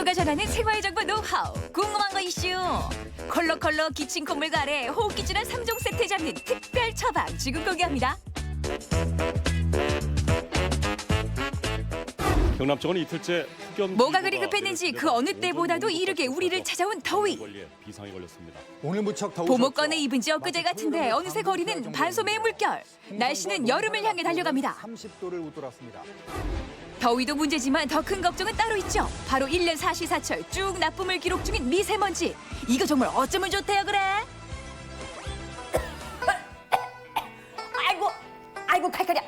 셰프가 전하는 생활정보 노하우 궁금한 거 이슈. 컬러컬러 기침 콧물 가래 호흡기질환 3종 세트 잡는 특별 처방 지금 공개합니다. 경남 쪽은 이틀째 폭염 뭐가 그리 급했는지 그 어느 때보다도 이르게 우리를 찾아온 더위. 비상이 걸렸습니다. 오늘 무척 더우셨죠? 봄옷 입은 지 엊그제 같은데 어느새 거리는 반소매의 물결. 날씨는 여름을 향해 달려갑니다. 30도를 웃돌았습니다. 더위도 문제지만 더 큰 걱정은 따로 있죠. 바로 1년 사시사철 쭉 나쁨을 기록 중인 미세먼지. 이거 정말 어쩌면 좋대요 그래? 아이고 칼칼이야.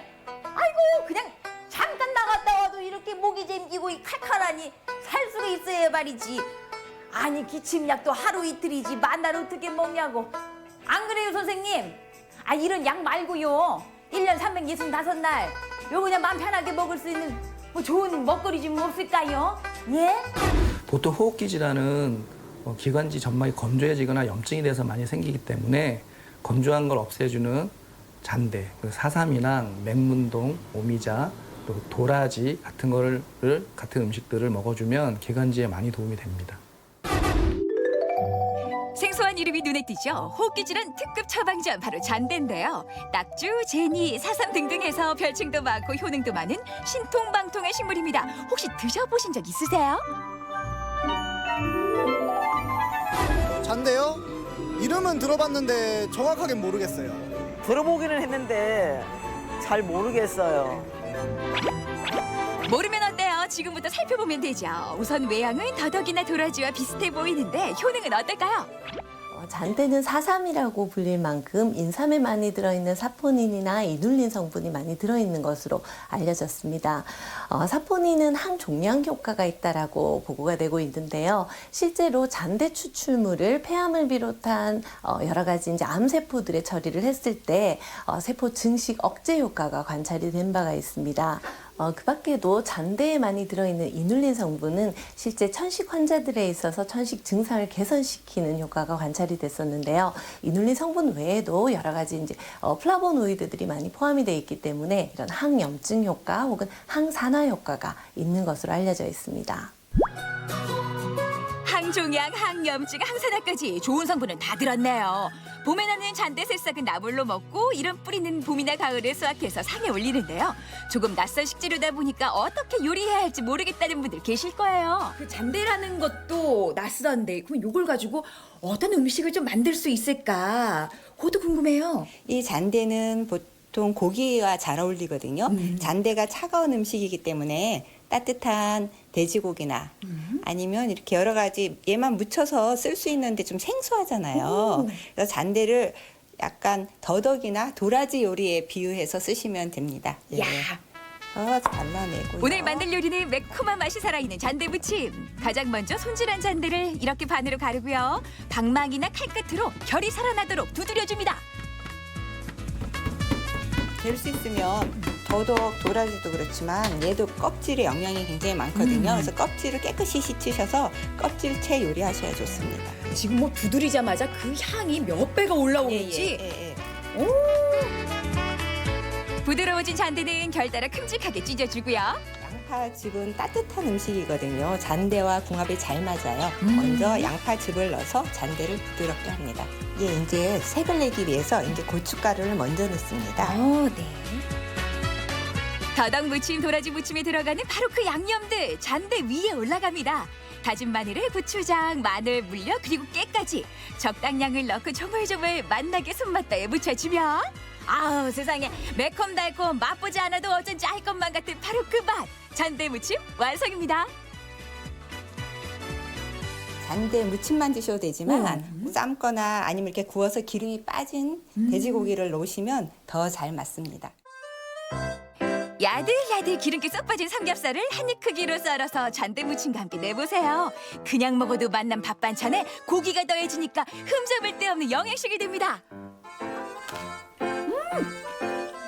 아이고 그냥 잠깐 나갔다 와도 이렇게 목이 잠기고 이 칼칼하니 살 수가 있어야 말이지. 아니 기침약도 하루 이틀이지 만날 어떻게 먹냐고. 안 그래요 선생님? 아 이런 약 말고요. 1년 365날 요 그냥 마음 편하게 먹을 수 있는 뭐 좋은 먹거리 좀 없을까요? 예? 보통 호흡기 질환은 기관지 점막이 건조해지거나 염증이 돼서 많이 생기기 때문에 건조한 걸 없애주는 잔대, 사삼이나 맹문동, 오미자, 또 도라지 같은 음식들을 먹어주면 기관지에 많이 도움이 됩니다. 생소한 이름이 눈에 띄죠. 호흡기 질환 특급 처방전 바로 잔대인데요. 낙주, 제니, 사삼 등등 해서 별칭도 많고 효능도 많은 신통방통의 식물입니다. 혹시 드셔보신 적 있으세요? 잔데요? 이름은 들어봤는데 정확하게 모르겠어요. 들어보기는 했는데 잘 모르겠어요. 모르면 어때요? 지금부터 살펴보면 되죠. 우선 외양은 더덕이나 도라지와 비슷해 보이는데 효능은 어떨까요? 잔대는 사삼이라고 불릴 만큼 인삼에 많이 들어있는 사포닌이나 이눌린 성분이 많이 들어있는 것으로 알려졌습니다. 사포닌은 항종양 효과가 있다라고 보고가 되고 있는데요. 실제로 잔대 추출물을 폐암을 비롯한 여러 가지 이제 암세포들의 처리를 했을 때 세포 증식 억제 효과가 관찰이 된 바가 있습니다. 그 밖에도 잔대에 많이 들어있는 이눌린 성분은 실제 천식 환자들에 있어서 천식 증상을 개선시키는 효과가 관찰이 됐었는데요. 이눌린 성분 외에도 여러 가지 이제 플라보노이드들이 많이 포함이 되어 있기 때문에 이런 항염증 효과 혹은 항산화 효과가 있는 것으로 알려져 있습니다. 항종양, 항염증, 항산화까지 좋은 성분은 다 들었네요. 봄에 나는 잔대 새싹은 나물로 먹고 이런 뿌리는 봄이나 가을에 수확해서 상에 올리는데요. 조금 낯선 식재료다 보니까 어떻게 요리해야 할지 모르겠다는 분들 계실 거예요. 그 잔대라는 것도 낯선데 그럼 이걸 가지고 어떤 음식을 좀 만들 수 있을까? 그것도 궁금해요. 이 잔대는 보통 고기와 잘 어울리거든요. 잔대가 차가운 음식이기 때문에 따뜻한 돼지고기나 아니면 이렇게 여러 가지 얘만 무쳐서 쓸 수 있는데 좀 생소하잖아요. 그래서 잔대를 약간 더덕이나 도라지 요리에 비유해서 쓰시면 됩니다. 예. 야, 잘라내고 오늘 만들 요리는 매콤한 맛이 살아있는 잔대 무침. 가장 먼저 손질한 잔대를 이렇게 반으로 가르고요. 방망이나 칼끝으로 결이 살아나도록 두드려줍니다. 될 수 있으면 더덕, 도라지도 그렇지만 얘도 껍질에 영양이 굉장히 많거든요. 그래서 껍질을 깨끗이 씻으셔서 껍질채 요리하셔야 좋습니다. 지금 뭐 두드리자마자 그 향이 몇 배가 올라오는지. 오, 부드러워진 잔대는 결 따라 큼직하게 찢어주고요. 양파즙은 따뜻한 음식이거든요. 잔대와 궁합이 잘 맞아요. 먼저 양파즙을 넣어서 잔대를 부드럽게 합니다. 예, 이제 색을 내기 위해서 이제 고춧가루를 먼저 넣습니다. 네. 더덕 무침, 도라지 무침에 들어가는 바로 그 양념들 잔대 위에 올라갑니다. 다진 마늘에 고추장, 마늘, 물엿 그리고 깨까지 적당량을 넣고 조물조물 맛나게 손맛다에 묻혀주면 아우 세상에 매콤달콤 맛보지 않아도 어쩐지 알 것만 같은 바로 그 맛 잔대 무침 완성입니다. 잔대 무침만 드셔도 되지만 삶거나 아니면 이렇게 구워서 기름이 빠진 돼지고기를 넣으시면 더 잘 맞습니다. 야들야들 기름기 쏙 빠진 삼겹살을 한 입 크기로 썰어서 잔대 무침과 함께 내보세요. 그냥 먹어도 맛난 밥 반찬에 고기가 더해지니까 흠잡을 데 없는 영양식이 됩니다.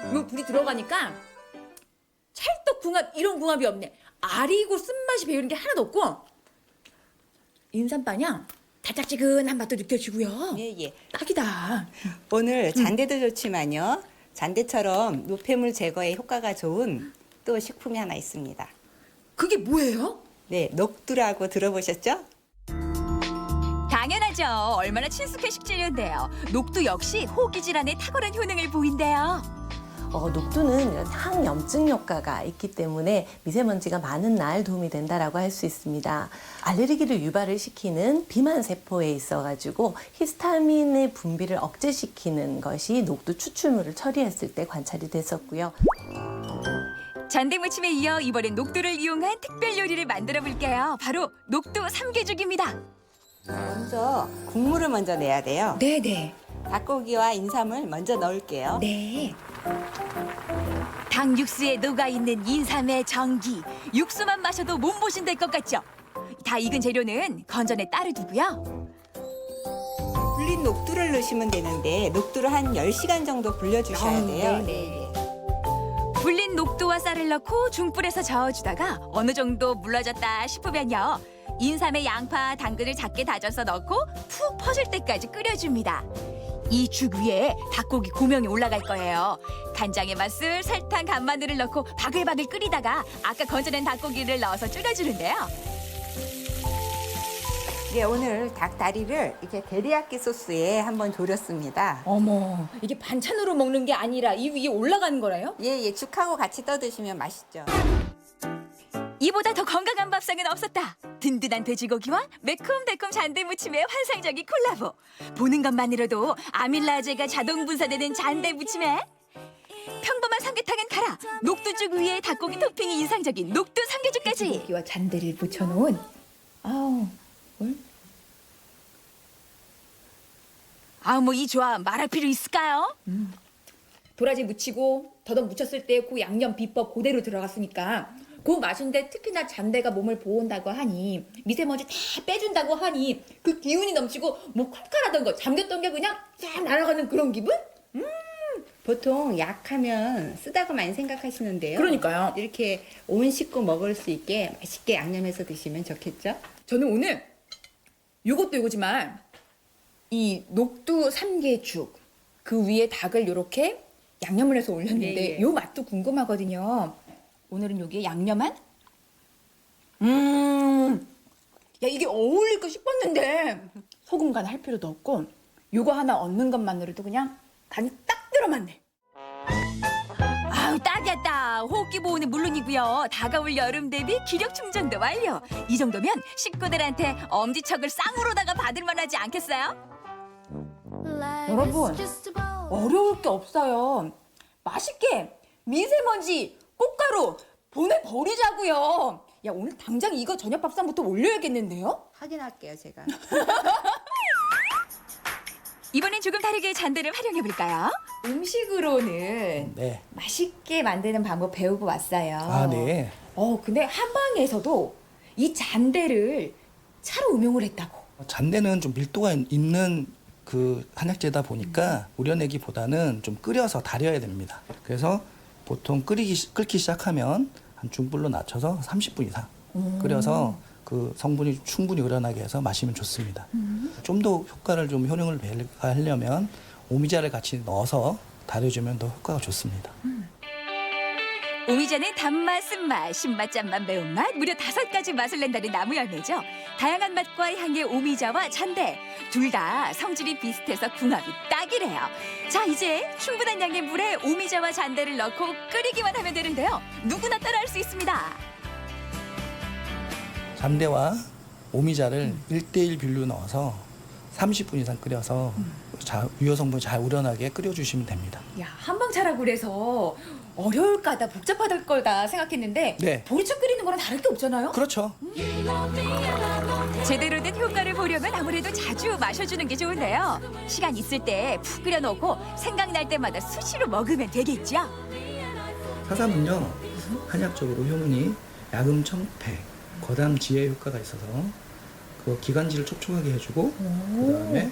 이거 불이 들어가니까 찰떡 궁합 이런 궁합이 없네. 알이고 쓴맛이 배우는 게 하나도 없고 인삼마냥 달짝지근한 맛도 느껴지고요. 예. 딱이다. 오늘 잔대도 좋지만요. 잔대처럼 노폐물 제거에 효과가 좋은 또 식품이 하나 있습니다. 그게 뭐예요? 네, 녹두라고 들어보셨죠? 당연하죠. 얼마나 친숙한 식재료인데요. 녹두 역시 호기 질환에 탁월한 효능을 보인대요. 녹두는 이런 항염증 효과가 있기 때문에 미세먼지가 많은 날 도움이 된다라고 할 수 있습니다. 알레르기를 유발을 시키는 비만 세포에 있어가지고 히스타민의 분비를 억제시키는 것이 녹두 추출물을 처리했을 때 관찰이 됐었고요. 잔대 무침에 이어 이번엔 녹두를 이용한 특별 요리를 만들어 볼게요. 바로 녹두 삼계죽입니다. 먼저 국물을 먼저 내야 돼요. 네네. 닭고기와 인삼을 먼저 넣을게요. 네. 닭 육수에 녹아있는 인삼의 정기. 육수만 마셔도 몸보신 될 것 같죠? 다 익은 재료는 건전에 따로 두고요. 불린 녹두를 넣으시면 되는데 녹두를 한 10시간 정도 불려주셔야 돼요. 네네. 불린 녹두와 쌀을 넣고 중불에서 저어주다가 어느 정도 물러졌다 싶으면요. 인삼에 양파, 당근을 작게 다져서 넣고 푹 퍼질 때까지 끓여줍니다. 이 죽 위에 닭고기 고명이 올라갈 거예요. 간장의 맛술, 설탕, 간마늘을 넣고 바글바글 끓이다가 아까 건져낸 닭고기를 넣어서 줄여주는데요. 네, 오늘 닭 다리를 이렇게 데리야끼 소스에 한번 졸였습니다. 어머, 이게 반찬으로 먹는 게 아니라 이 위에 올라가는 거라요? 예, 죽하고 같이 떠 드시면 맛있죠. 이보다 더 건강한 밥상은 없었다. 든든한 돼지고기와 매콤달콤 잔대무침의 환상적인 콜라보. 보는 것만으로도 아밀라제가 자동 분사되는 잔대무침에 평범한 삼계탕은 가라. 녹두죽 위에 닭고기 토핑이 인상적인 녹두 삼계죽까지. 고기와 잔대를 묻혀놓은 아우 뭘? 뭐 이 조합 말할 필요 있을까요? 도라지 묻히고 더덕 묻혔을 때 그 양념 비법 그대로 들어갔으니까 그 맛인데 특히나 잔대가 몸을 보온다고 하니 미세먼지 다 빼준다고 하니 그 기운이 넘치고 뭐 칼칼하던 거 잠겼던 게 그냥 쫙 날아가는 그런 기분? 보통 약하면 쓰다고 많이 생각하시는데요. 그러니까요. 이렇게 온 식구 먹을 수 있게 맛있게 양념해서 드시면 좋겠죠? 저는 오늘 요것도 요거지만 이 녹두 삼계죽 그 위에 닭을 요렇게 양념을 해서 올렸는데 예. 요 맛도 궁금하거든요. 오늘은 여기에 양념한 야 이게 어울릴까 싶었는데 소금 간 할 필요도 없고 요거 하나 얹는 것만으로도 그냥 간이 딱 들어맞네. 아우 딱이었다. 호흡기 보호는 물론이고요. 다가올 여름 대비 기력 충전도 완료. 이 정도면 식구들한테 엄지척을 쌍으로다가 받을 만하지 않겠어요? 여러분 어려울 게 없어요. 맛있게 미세먼지 꽃가루 보내버리자고요. 야 오늘 당장 이거 저녁 밥상부터 올려야겠는데요? 확인할게요, 제가. 이번엔 조금 다르게 잔대를 활용해 볼까요? 음식으로는 네. 맛있게 만드는 방법 배우고 왔어요. 아, 네. 근데 한방에서도 이 잔대를 차로 음용을 했다고. 잔대는 좀 밀도가 있는 그 한약재다 보니까 우려내기보다는 좀 끓여서 달여야 됩니다. 그래서 보통 끓기 시작하면 한 중불로 낮춰서 30분 이상 끓여서 그 성분이 충분히 우러나게 해서 마시면 좋습니다. 좀 더 효과를 좀 효능을 발휘하려면 오미자를 같이 넣어서 달여주면 더 효과가 좋습니다. 오미자는 단맛, 쓴맛, 신맛, 짠맛, 매운맛 무려 5가지 맛을 낸다는 나무 열매죠. 다양한 맛과 향의 오미자와 잔대 둘 다 성질이 비슷해서 궁합이 딱이래요. 자 이제 충분한 양의 물에 오미자와 잔대를 넣고 끓이기만 하면 되는데요. 누구나 따라할 수 있습니다. 잔대와 오미자를 1대1 비율로 넣어서 30분 이상 끓여서 유효 성분이 잘 우러나게 끓여주시면 됩니다. 야 한방차라고 그래서 어려울 거다 복잡할 거다 생각했는데 네. 보리차 끓이는 거랑 다를 게 없잖아요. 그렇죠. 제대로 된 효과를 보려면 아무래도 자주 마셔주는 게 좋은데요. 시간 있을 때 푹 끓여놓고 생각날 때마다 수시로 먹으면 되겠죠. 사삼은요 한약적으로 효능이 야금 청폐, 거담 지혜 효과가 있어서 그 기관지를 촉촉하게 해주고 그다음에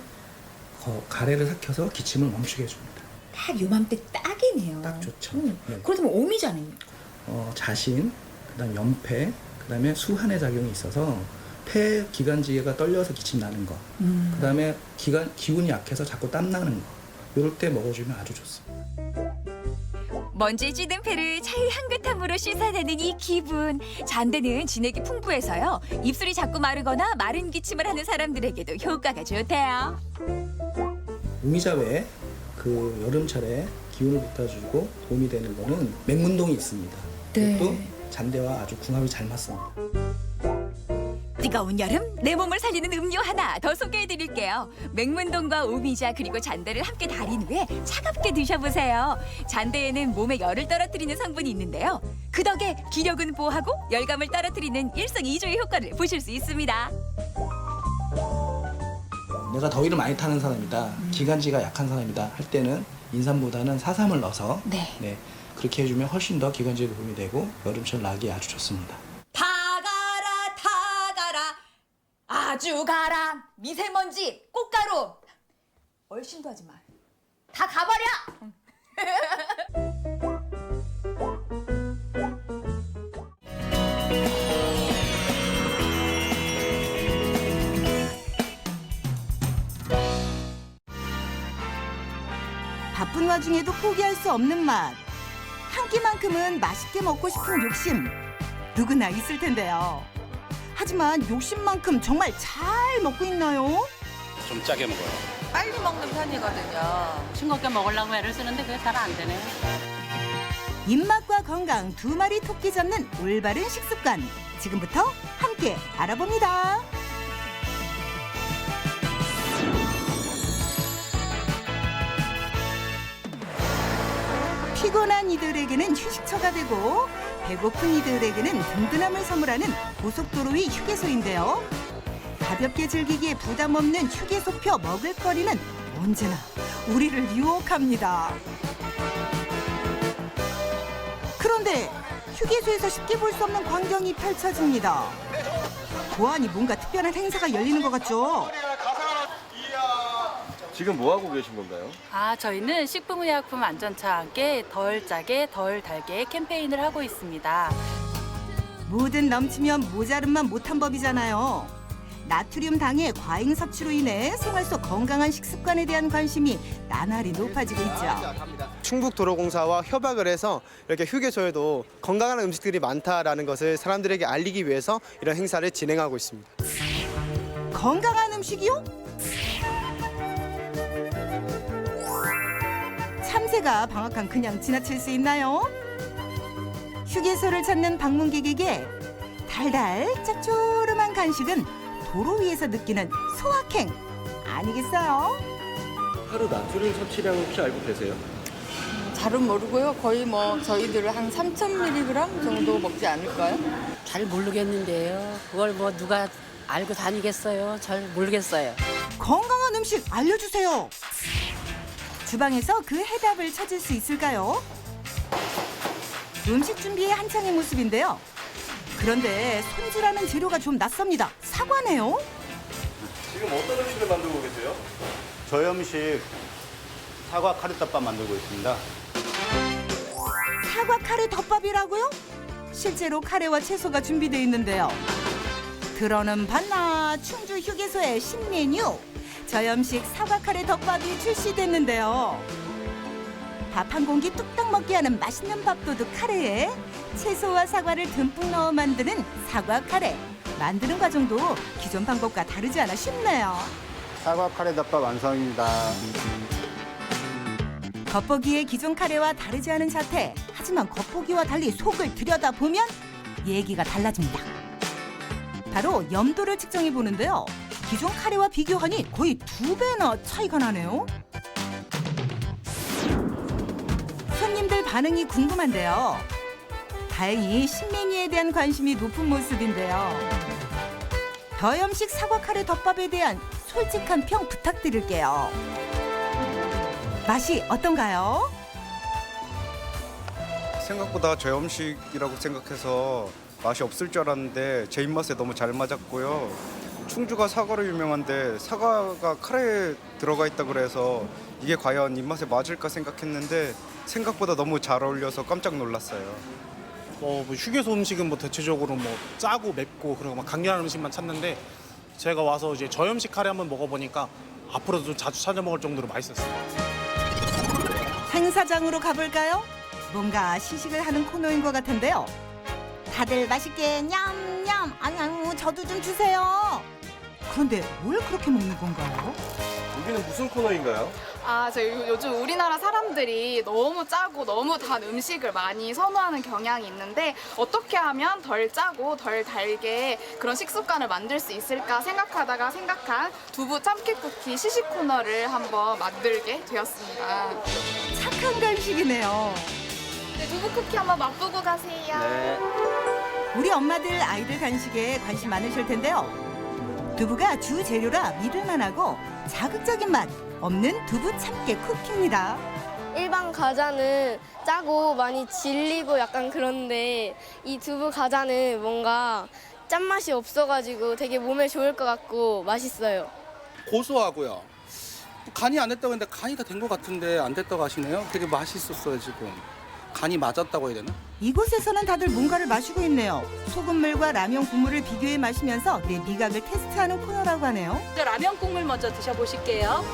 가래를 삭혀서 기침을 멈추게 해줍니다. 딱 요맘때 딱이네요. 딱 좋죠. 네. 그렇다면 오미자는요? 자신, 그다음 연폐, 그다음에 수한의 작용이 있어서 폐 기관지가 떨려서 기침 나는 거, 그다음에 기운이 약해서 자꾸 땀 나는 거, 이럴 때 먹어주면 아주 좋습니다. 먼지에 찌든 패를 차의 향긋함으로 씻어내는 이 기분. 잔대는 진액이 풍부해서요. 입술이 자꾸 마르거나 마른 기침을 하는 사람들에게도 효과가 좋대요. 오미자 외에 그 여름철에 기운을 북돋아주고 도움이 되는 거는 맹문동이 있습니다. 이것도 잔대와 아주 궁합이 잘 맞습니다. 뜨거운 여름 내 몸을 살리는 음료 하나 더 소개해드릴게요. 맹문동과 오미자 그리고 잔대를 함께 달인 후에 차갑게 드셔보세요. 잔대에는 몸에 열을 떨어뜨리는 성분이 있는데요. 그 덕에 기력은 보하고 열감을 떨어뜨리는 일석이조의 효과를 보실 수 있습니다. 내가 더위를 많이 타는 사람이다, 기관지가 약한 사람이다 할 때는 인삼보다는 사삼을 넣어서 네, 그렇게 해주면 훨씬 더 기관지에 도움이 되고 여름철 나기에 아주 좋습니다. 다 가라 아주 가라 미세먼지 꽃가루 얼씬도 하지 마. 다 가버려. 바쁜 와중에도 포기할 수 없는 맛. 한 끼만큼은 맛있게 먹고 싶은 욕심. 누구나 있을 텐데요. 하지만 욕심만큼 정말 잘 먹고 있나요? 좀 짜게 먹어요. 빨리 먹는 편이거든요. 싱겁게 먹으려고 애를 쓰는데 그게 잘 안 되네. 입맛과 건강 두 마리 토끼 잡는 올바른 식습관. 지금부터 함께 알아봅니다. 피곤한 이들에게는 휴식처가 되고 배고픈 이들에게는 든든함을 선물하는 고속도로 위 휴게소인데요. 가볍게 즐기기에 부담 없는 휴게소표 먹을거리는 언제나 우리를 유혹합니다. 그런데 휴게소에서 쉽게 볼 수 없는 광경이 펼쳐집니다. 보아하니 뭔가 특별한 행사가 열리는 것 같죠? 지금 뭐 하고 계신 건가요? 저희는 식품의약품 안전차와 함께 덜 짜게 덜 달게 캠페인을 하고 있습니다. 뭐든 넘치면 모자름만 못한 법이잖아요. 나트륨 당의 과잉 섭취로 인해 생활 속 건강한 식습관에 대한 관심이 나날이 높아지고 있죠. 충북도로공사와 협약을 해서 이렇게 휴게소에도 건강한 음식들이 많다라는 것을 사람들에게 알리기 위해서 이런 행사를 진행하고 있습니다. 건강한 음식이요? 참새가 방학한 그냥 지나칠 수 있나요? 휴게소를 찾는 방문객에게 달달 짭조름한 간식은 도로 위에서 느끼는 소확행 아니겠어요? 하루 나트륨 섭취량 혹시 알고 계세요? 잘은 모르고요. 거의 저희들은 한 3,000mg 정도 먹지 않을까요? 잘 모르겠는데요. 그걸 누가 알고 다니겠어요? 잘 모르겠어요. 건강한 음식 알려주세요. 주방에서 그 해답을 찾을 수 있을까요? 음식 준비에 한창의 모습인데요. 그런데 손질하는 재료가 좀 낯섭니다. 사과네요? 지금 어떤 음식을 만들고 계세요? 저염식 사과 카레덮밥 만들고 있습니다. 사과 카레 덮밥이라고요? 실제로 카레와 채소가 준비되어 있는데요. 들어는 봤나 충주 휴게소의 신메뉴 저염식 사과 카레 덮밥이 출시됐는데요. 밥 한 공기 뚝딱 먹게 하는 맛있는 밥도둑 카레에 채소와 사과를 듬뿍 넣어 만드는 사과 카레. 만드는 과정도 기존 방법과 다르지 않아 쉽네요. 사과 카레덮밥 완성입니다. 겉보기에 기존 카레와 다르지 않은 자태. 하지만 겉보기와 달리 속을 들여다보면 얘기가 달라집니다. 바로 염도를 측정해 보는데요. 기존 카레와 비교하니 거의 2배나 차이가 나네요. 손님들 반응이 궁금한데요. 다행히 신메뉴에 대한 관심이 높은 모습인데요. 저염식 사과 카레 덮밥에 대한 솔직한 평 부탁드릴게요. 맛이 어떤가요? 생각보다 저염식이라고 생각해서 맛이 없을 줄 알았는데 제 입맛에 너무 잘 맞았고요. 충주가 사과로 유명한데 사과가 카레에 들어가 있다 그래서 이게 과연 입맛에 맞을까 생각했는데 생각보다 너무 잘 어울려서 깜짝 놀랐어요. 휴게소 음식은 대체적으로 짜고 맵고 그리고 강렬한 음식만 찾는데 제가 와서 이제 저염식 카레 한번 먹어보니까 앞으로도 좀 자주 찾아 먹을 정도로 맛있었어요. 행사장으로 가볼까요? 뭔가 시식을 하는 코너인 것 같은데요. 다들 맛있게 냠냠. 아유, 저도 좀 주세요. 그런데 뭘 그렇게 먹는 건가요? 여기는 무슨 코너인가요? 저희 요즘 우리나라 사람들이 너무 짜고 너무 단 음식을 많이 선호하는 경향이 있는데 어떻게 하면 덜 짜고 덜 달게 그런 식습관을 만들 수 있을까 생각하다가 생각한 두부 참깨 쿠키 시식 코너를 한번 만들게 되었습니다. 착한 간식이네요. 네, 두부 쿠키 한번 맛보고 가세요. 네. 우리 엄마들 아이들 간식에 관심 많으실 텐데요. 두부가 주 재료라 믿을만하고 자극적인 맛 없는 두부 참깨 쿠키입니다. 일반 과자는 짜고 많이 질리고 약간 그런데 이 두부 과자는 뭔가 짠맛이 없어가지고 되게 몸에 좋을 것 같고 맛있어요. 고소하고요. 간이 안 됐다고 했는데 간이 다 된 것 같은데 안 됐다고 하시네요. 되게 맛있었어요 지금. 간이 맞았다고 해야 되나? 이곳에서는 다들 뭔가를 마시고 있네요. 소금물과 라면 국물을 비교해 마시면서 내 미각을 테스트하는 코너라고 하네요. 라면 국물 먼저 드셔보실게요.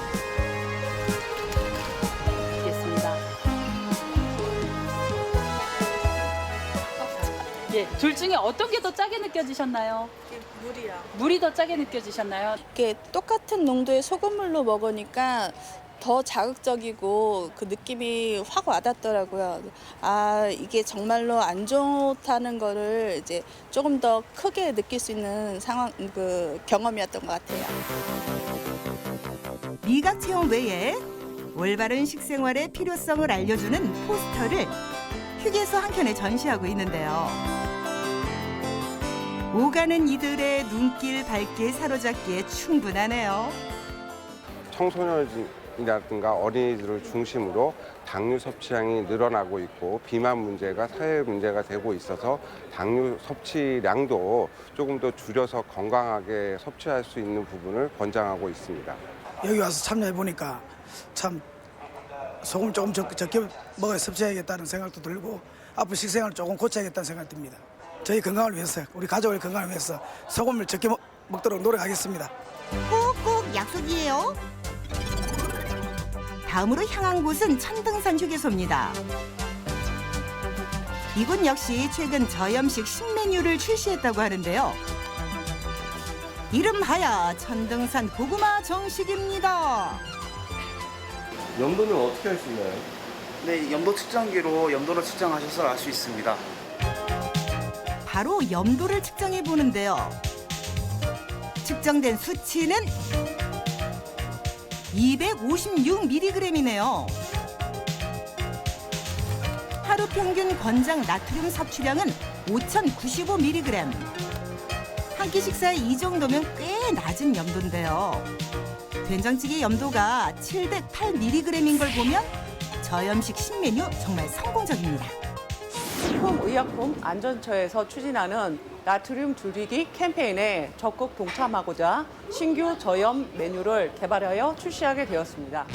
드리겠습니다. 예, 둘 중에 어떤 게 더 짜게 느껴지셨나요? 물이요. 물이 더 짜게 느껴지셨나요? 이게 똑같은 농도의 소금물로 먹으니까 더 자극적이고 그 느낌이 확 와닿더라고요. 아, 이게 정말로 안 좋다는 거를 이제 조금 더 크게 느낄 수 있는 경험이었던 것 같아요. 미각 체험 외에 올바른 식생활의 필요성을 알려주는 포스터를 휴게소 한켠에 전시하고 있는데요. 오가는 이들의 눈길 발길 사로잡기에 충분하네요. 청소년이라든가 어린이들을 중심으로 당류 섭취량이 늘어나고 있고 비만 문제가 사회 문제가 되고 있어서 당류 섭취량도 조금 더 줄여서 건강하게 섭취할 수 있는 부분을 권장하고 있습니다. 여기 와서 참여해 보니까 참 소금 조금 적게 먹어 섭취해야겠다는 생각도 들고 앞으로 식생활을 조금 고쳐야겠다는 생각이 듭니다. 저희 건강을 위해서, 우리 가족의 건강을 위해서 소금을 적게 먹도록 노력하겠습니다. 꼭꼭 약속이에요. 다음으로 향한 곳은 천등산 휴게소입니다. 이곳 역시 최근 저염식 신메뉴를 출시했다고 하는데요. 이름하여 천등산 고구마 정식입니다. 염도는 어떻게 할 수 있나요? 네, 염도 측정기로 염도를 측정하셔서 알 수 있습니다. 바로 염도를 측정해 보는데요. 측정된 수치는 256mg이네요. 하루 평균 권장 나트륨 섭취량은 5095mg. 한 끼 식사에 이 정도면 꽤 낮은 염도인데요. 된장찌개 염도가 708mg인 걸 보면 저염식 신메뉴 정말 성공적입니다. 식품의약품안전처에서 추진하는 나트륨 줄이기 캠페인에 적극 동참하고자 신규 저염 메뉴를 개발하여 출시하게 되었습니다.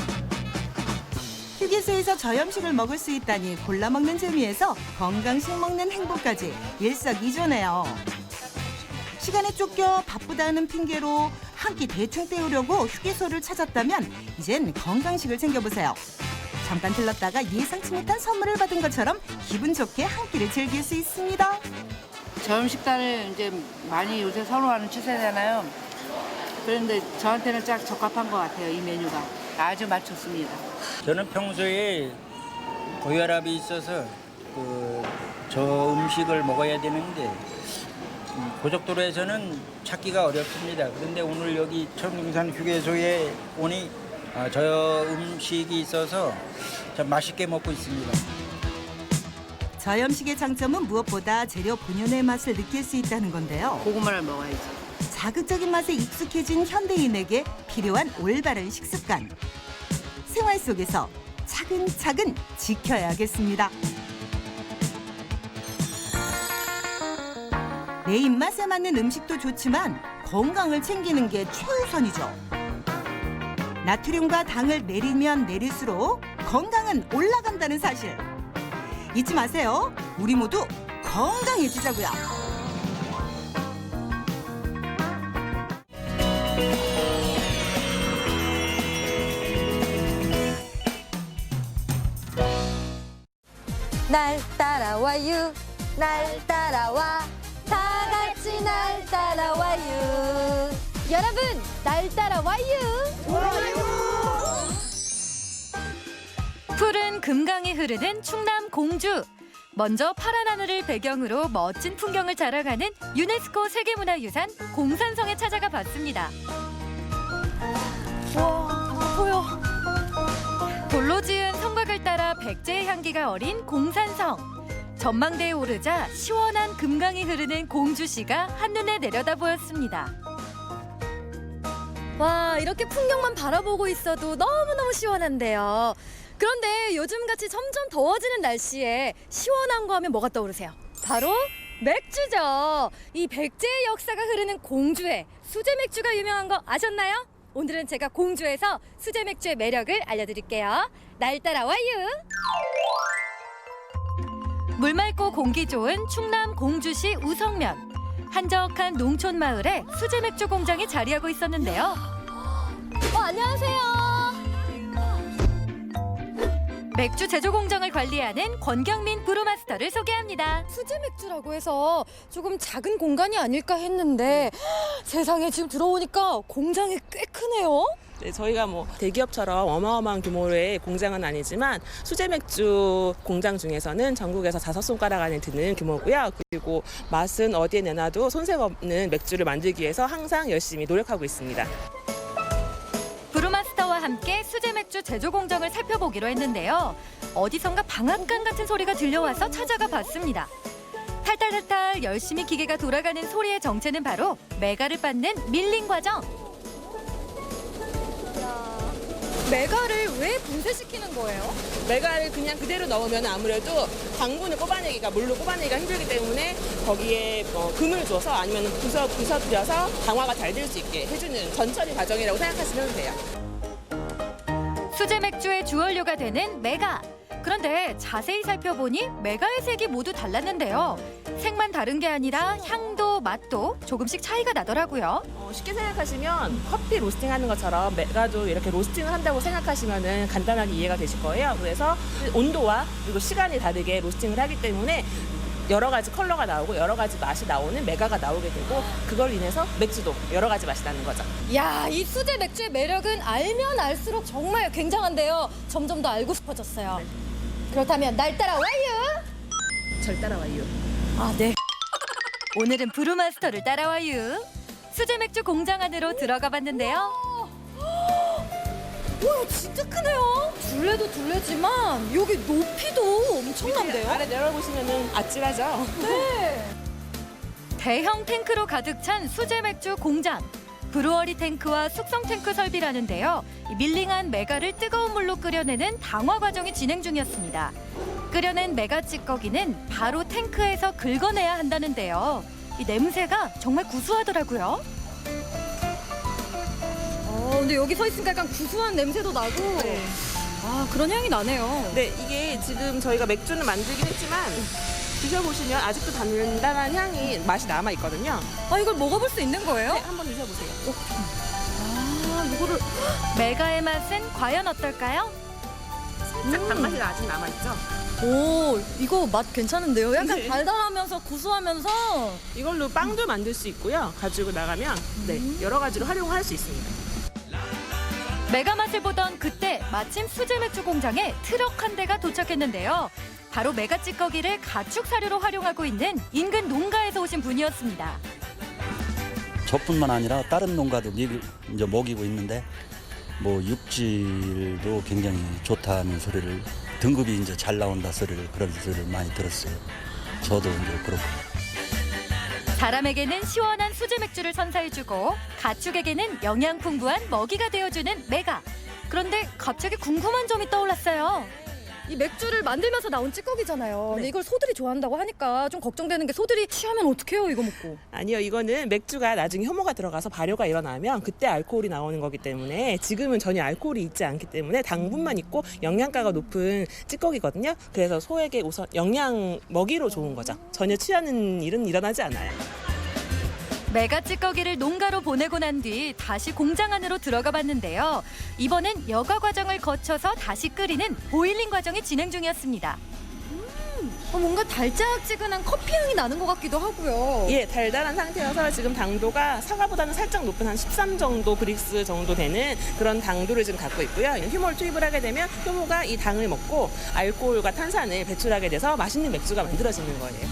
휴게소에서 저염식을 먹을 수 있다니 골라 먹는 재미에서 건강식 먹는 행복까지 일석이조네요. 시간에 쫓겨 바쁘다는 핑계로 한 끼 대충 때우려고 휴게소를 찾았다면 이젠 건강식을 챙겨보세요. 잠깐 들렀다가 예상치 못한 선물을 받은 것처럼 기분 좋게 한 끼를 즐길 수 있습니다. 저염 식단을 이제 많이 요새 선호하는 추세잖아요. 그런데 저한테는 딱 적합한 것 같아요. 이 메뉴가 아주 맛 좋습니다. 저는 평소에 고혈압이 있어서 저 음식을 먹어야 되는데 고속도로에서는 찾기가 어렵습니다. 그런데 오늘 여기 천등산 휴게소에 오니 저 음식이 있어서 참 맛있게 먹고 있습니다. 저염식의 장점은 무엇보다 재료 본연의 맛을 느낄 수 있다는 건데요. 고구마를 먹어야지. 자극적인 맛에 익숙해진 현대인에게 필요한 올바른 식습관. 생활 속에서 차근차근 지켜야겠습니다. 내 입맛에 맞는 음식도 좋지만 건강을 챙기는 게 최우선이죠. 나트륨과 당을 내리면 내릴수록 건강은 올라간다는 사실. 잊지 마세요. 우리 모두 건강해지자고요. 날 따라와요 날 따라와 다 같이 날 따라와요 여러분 날 따라와요 푸른 금강이 흐르는 충남 공주. 먼저 파란 하늘을 배경으로 멋진 풍경을 자랑하는 유네스코 세계문화유산 공산성에 찾아가 봤습니다. 와 보여 돌로 지은 성곽을 따라 백제의 향기가 어린 공산성. 전망대에 오르자 시원한 금강이 흐르는 공주시가 한눈에 내려다 보였습니다. 와, 이렇게 풍경만 바라보고 있어도 너무너무 시원한데요. 그런데 요즘같이 점점 더워지는 날씨에 시원한 거 하면 뭐가 떠오르세요? 바로 맥주죠. 이 백제의 역사가 흐르는 공주에 수제 맥주가 유명한 거 아셨나요? 오늘은 제가 공주에서 수제 맥주의 매력을 알려드릴게요. 날 따라와요. 물 맑고 공기 좋은 충남 공주시 우성면. 한적한 농촌 마을에 수제 맥주 공장이 자리하고 있었는데요. 안녕하세요. 맥주 제조 공장을 관리하는 권경민 브루마스터를 소개합니다. 수제 맥주라고 해서 조금 작은 공간이 아닐까 했는데 세상에 지금 들어오니까 공장이 꽤 크네요. 네, 저희가 뭐 대기업처럼 어마어마한 규모의 공장은 아니지만 수제 맥주 공장 중에서는 전국에서 5손가락 안에 드는 규모고요. 그리고 맛은 어디에 내놔도 손색 없는 맥주를 만들기 위해서 항상 열심히 노력하고 있습니다. 브루마스터와 함께 수제 맥주 제조 공정을 살펴보기로 했는데요. 어디선가 방앗간 같은 소리가 들려와서 찾아가 봤습니다. 탈탈탈탈 열심히 기계가 돌아가는 소리의 정체는 바로 메가를 빻는 밀링 과정. 메가를 왜 분쇄시키는 거예요? 메가를 그냥 그대로 넣으면 아무래도 당분을 뽑아내기가 물로 뽑아내기가 힘들기 때문에 거기에 금을 줘서 아니면 부서뜨려서 강화가 잘 될 수 있게 해주는 전처리 과정이라고 생각하시면 돼요. 수제 맥주의 주원료가 되는 메가. 그런데 자세히 살펴보니 메가의 색이 모두 달랐는데요. 색만 다른 게 아니라 향도 맛도 조금씩 차이가 나더라고요. 쉽게 생각하시면 커피 로스팅하는 것처럼 메가도 이렇게 로스팅을 한다고 생각하시면 간단하게 이해가 되실 거예요. 그래서 온도와 그리고 시간이 다르게 로스팅을 하기 때문에 여러 가지 컬러가 나오고 여러 가지 맛이 나오는 메가가 나오게 되고 그걸 인해서 맥주도 여러 가지 맛이 나는 거죠. 야, 이 수제 맥주의 매력은 알면 알수록 정말 굉장한데요. 점점 더 알고 싶어졌어요. 네. 그렇다면 날 따라와요. 절 따라와요. 아, 네. 오늘은 브루마스터를 따라와요. 수제 맥주 공장 안으로 들어가 봤는데요. 와, 진짜 크네요. 둘레도 둘레지만 여기 높이도 엄청난데요. 아래 내려보시면 아찔하죠? 네. 대형 탱크로 가득 찬 수제 맥주 공장. 브루어리 탱크와 숙성 탱크 설비라는데요. 이 밀링한 메가를 뜨거운 물로 끓여내는 당화 과정이 진행 중이었습니다. 끓여낸 메가 찌꺼기는 바로 탱크에서 긁어내야 한다는데요. 이 냄새가 정말 구수하더라고요. 근데 여기 서 있으니까 약간 구수한 냄새도 나고. 네. 아, 그런 향이 나네요. 네, 이게 지금 저희가 맥주는 만들긴 했지만 드셔보시면 아직도 단단한 향이 맛이 남아 있거든요. 아, 이걸 먹어볼 수 있는 거예요? 네, 한번 드셔보세요. 아, 이거를 메가의 맛은 과연 어떨까요? 살짝 단맛이 아직 남아 있죠. 오, 이거 맛 괜찮은데요? 약간 네. 달달하면서 구수하면서. 이걸로 빵도 만들 수 있고요. 가지고 나가면 네, 여러 가지로 활용할 수 있습니다. 메가 맛을 보던 그때 마침 수제 맥주 공장에 트럭 한 대가 도착했는데요. 바로 메가 찌꺼기를 가축 사료로 활용하고 있는 인근 농가에서 오신 분이었습니다. 저뿐만 아니라 다른 농가들이 이제 먹이고 있는데 뭐 육질도 굉장히 좋다는 소리를 등급이 이제 잘 나온다 소리를 그런 소리를 많이 들었어요. 저도 이제 그렇고. 사람에게는 시원한 수제 맥주를 선사해주고 가축에게는 영양 풍부한 먹이가 되어주는 메가. 그런데 갑자기 궁금한 점이 떠올랐어요. 이 맥주를 만들면서 나온 찌꺼기잖아요. 근데 이걸 소들이 좋아한다고 하니까 좀 걱정되는 게 소들이 취하면 어떡해요, 이거 먹고? 아니요, 이거는 맥주가 나중에 혐오가 들어가서 발효가 일어나면 그때 알코올이 나오는 거기 때문에 지금은 전혀 알코올이 있지 않기 때문에 당분만 있고 영양가가 높은 찌꺼기거든요. 그래서 소에게 우선 영양 먹이로 좋은 거죠. 전혀 취하는 일은 일어나지 않아요. 메가 찌꺼기를 농가로 보내고 난 뒤 다시 공장 안으로 들어가 봤는데요. 이번엔 여과 과정을 거쳐서 다시 끓이는 보일링 과정이 진행 중이었습니다. 뭔가 달짝지근한 커피 향이 나는 것 같기도 하고요. 예, 달달한 상태여서 지금 당도가 사과보다는 살짝 높은 한 13 정도 브릭스 정도 되는 그런 당도를 지금 갖고 있고요. 효모를 투입을 하게 되면 효모가 이 당을 먹고 알코올과 탄산을 배출하게 돼서 맛있는 맥주가 만들어지는 거예요.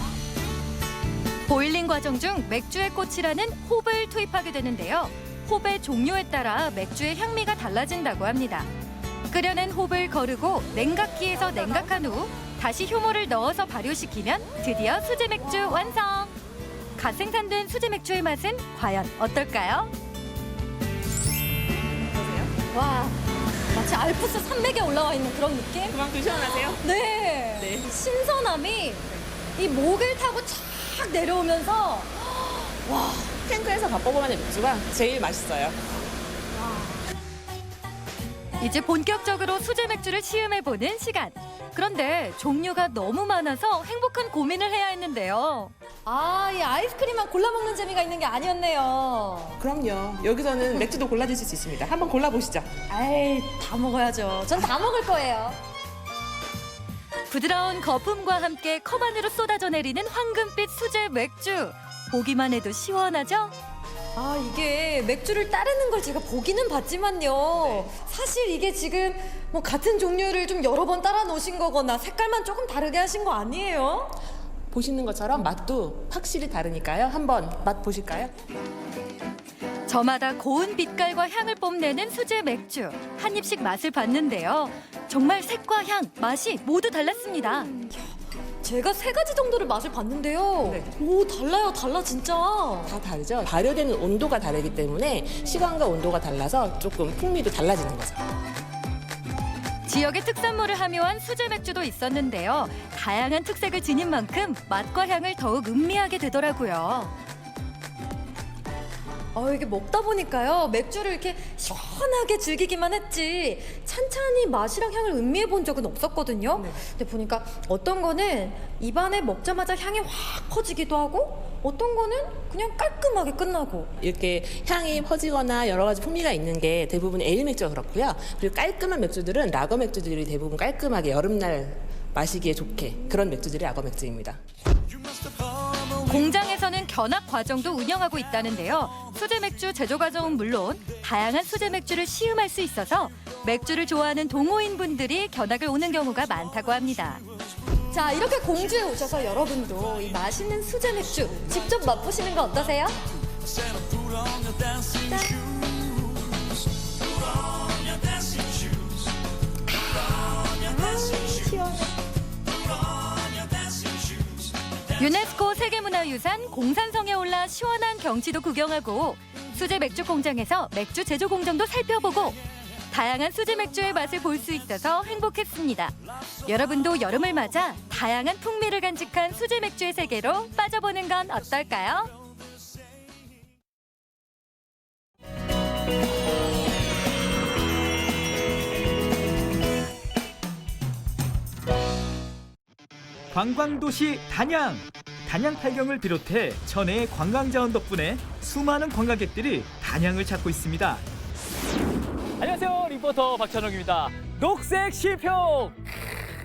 보일링 과정 중 맥주의 꽃이라는 홉을 투입하게 되는데요. 홉의 종류에 따라 맥주의 향미가 달라진다고 합니다. 끓여낸 홉을 거르고 냉각기에서 냉각한 후 다시 효모를 넣어서 발효시키면 드디어 수제 맥주 완성! 갓 생산된 수제 맥주의 맛은 과연 어떨까요? 와, 마치 알프스 산맥에 올라와 있는 그런 느낌? 그만큼 시원하세요? 네. 네. 신선함이 이 목을 타고 착 내려오면서 와, 탱크에서 바꿔보는 맥주가 제일 맛있어요. 이제 본격적으로 수제 맥주를 시음해보는 시간. 그런데 종류가 너무 많아서 행복한 고민을 해야 했는데요. 이 아이스크림만 골라 먹는 재미가 있는 게 아니었네요. 그럼요. 여기서는 맥주도 골라 드실 수 있습니다. 한번 골라보시죠. 에이, 다 먹어야죠. 전 다 먹을 거예요. 부드러운 거품과 함께 컵 안으로 쏟아져 내리는 황금빛 수제 맥주. 보기만 해도 시원하죠? 이게 맥주를 따르는 걸 제가 보기는 봤지만요. 사실 이게 지금 뭐 같은 종류를 좀 여러 번 따라 놓으신 거거나 색깔만 조금 다르게 하신 거 아니에요? 보시는 것처럼 맛도 확실히 다르니까요. 한번 맛 보실까요? 저마다 고운 빛깔과 향을 뽐내는 수제 맥주. 한 입씩 맛을 봤는데요. 정말 색과 향, 맛이 모두 달랐습니다. 제가 3가지 정도를 맛을 봤는데요. 네. 오, 달라요. 달라 진짜. 다 다르죠. 발효되는 온도가 다르기 때문에 시간과 온도가 달라서 조금 풍미도 달라지는 거죠. 지역의 특산물을 함유한 수제 맥주도 있었는데요. 다양한 특색을 지닌 만큼 맛과 향을 더욱 음미하게 되더라고요. 이게 먹다 보니까요. 맥주를 이렇게 시원하게 즐기기만 했지 찬찬히 맛이랑 향을 음미해 본 적은 없었거든요. 근데 보니까 어떤 거는 입안에 먹자마자 향이 확 퍼지기도 하고 어떤 거는 그냥 깔끔하게 끝나고. 이렇게 향이 퍼지거나 여러 가지 풍미가 있는 게 대부분 에일 맥주가 그렇고요. 그리고 깔끔한 맥주들은 라거 맥주들이 대부분 깔끔하게 여름날 마시기에 좋게 그런 맥주들이 라거 맥주입니다. 공장에서는 견학 과정도 운영하고 있다는데요. 수제 맥주 제조 과정은 물론 다양한 수제 맥주를 시음할 수 있어서 맥주를 좋아하는 동호인분들이 견학을 오는 경우가 많다고 합니다. 자, 이렇게 공주에 오셔서 여러분도 이 맛있는 수제 맥주 직접 맛보시는 거 어떠세요? 유네스코 세계문화유산 공산성에 올라 시원한 경치도 구경하고 수제 맥주 공장에서 맥주 제조 공정도 살펴보고 다양한 수제 맥주의 맛을 볼 수 있어서 행복했습니다. 여러분도 여름을 맞아 다양한 풍미를 간직한 수제 맥주의 세계로 빠져보는 건 어떨까요? 관광도시 단양. 단양 팔경을 비롯해 전해의 관광자원 덕분에 수많은 관광객들이 단양을 찾고 있습니다. 안녕하세요, 리포터 박찬욱입니다. 녹색 시평!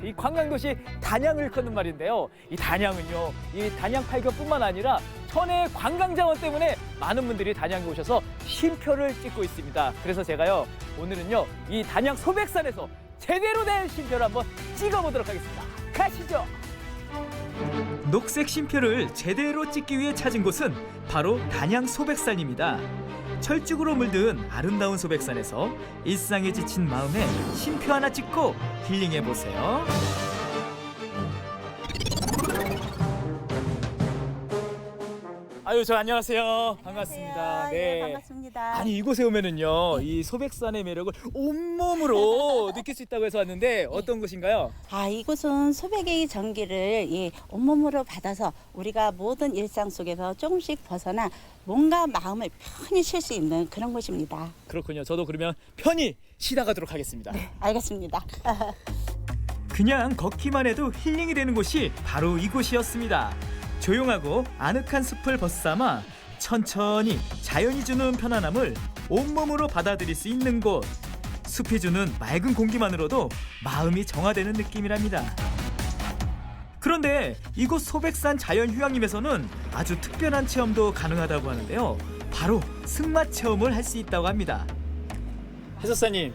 이 관광도시 단양을 걷는 말인데요. 이 단양은요, 이 단양 팔경뿐만 아니라 전해의 관광자원 때문에 많은 분들이 단양에 오셔서 쉼표를 찍고 있습니다. 그래서 제가요, 오늘은요, 이 단양 소백산에서 제대로 된 쉼표를 한번 찍어보도록 하겠습니다. 가시죠! 녹색 쉼표를 제대로 찍기 위해 찾은 곳은 바로 단양 소백산입니다. 철쭉으로 물든 아름다운 소백산에서 일상에 지친 마음에 쉼표 하나 찍고 힐링해보세요. 아유, 저 안녕하세요. 반갑습니다. 네. 반갑습니다. 아니, 이곳에 오면은요, 이 소백산의 매력을 온몸으로 느낄 수 있다고 해서 왔는데 어떤 곳인가요? 이곳은 소백의 전기를 온몸으로 받아서 우리가 모든 일상 속에서 조금씩 벗어나 뭔가 마음을 편히 쉴 수 있는 그런 곳입니다. 그렇군요. 저도 그러면 편히 쉬다 가도록 하겠습니다. 네, 알겠습니다. 그냥 걷기만 해도 힐링이 되는 곳이 바로 이곳이었습니다. 조용하고 아늑한 숲을 벗삼아 천천히 자연이 주는 편안함을 온몸으로 받아들일 수 있는 곳. 숲이 주는 맑은 공기만으로도 마음이 정화되는 느낌이랍니다. 그런데 이곳 소백산 자연휴양림에서는 아주 특별한 체험도 가능하다고 하는데요. 바로 승마 체험을 할 수 있다고 합니다. 해설사님,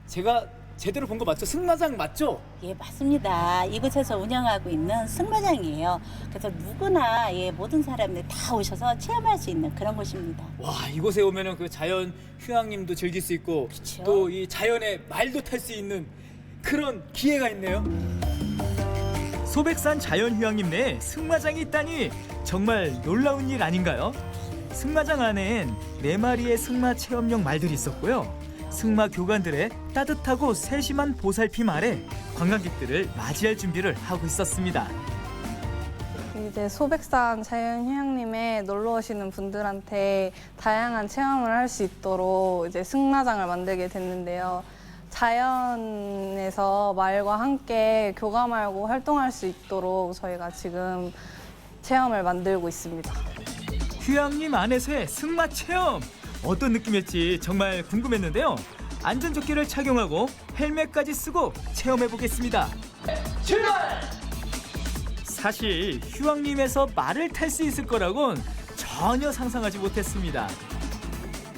제가 제대로 본 거 맞죠? 승마장 맞죠? 예, 맞습니다. 이곳에서 운영하고 있는 승마장이에요. 그래서 누구나 모든 사람들이 다 오셔서 체험할 수 있는 그런 곳입니다. 와, 이곳에 오면은 그 자연 휴양림도 즐길 수 있고 또 이 자연의 말도 탈 수 있는 그런 기회가 있네요. 소백산 자연휴양림 내에 승마장이 있다니 정말 놀라운 일 아닌가요? 승마장 안엔 4마리의 승마 체험용 말들이 있었고요. 승마 교관들의 따뜻하고 세심한 보살핌 아래 관광객들을 맞이할 준비를 하고 있었습니다. 이제 소백산 자연휴양림에 놀러 오시는 분들한테 다양한 체험을 할 수 있도록 이제 승마장을 만들게 됐는데요. 자연에서 말과 함께 교감하고 활동할 수 있도록 저희가 지금 체험을 만들고 있습니다. 휴양림 안에서의 승마 체험! 어떤 느낌일지 정말 궁금했는데요. 안전조끼를 착용하고 헬멧까지 쓰고 체험해보겠습니다. 출발! 사실 휴양림에서 말을 탈 수 있을 거라곤 전혀 상상하지 못했습니다.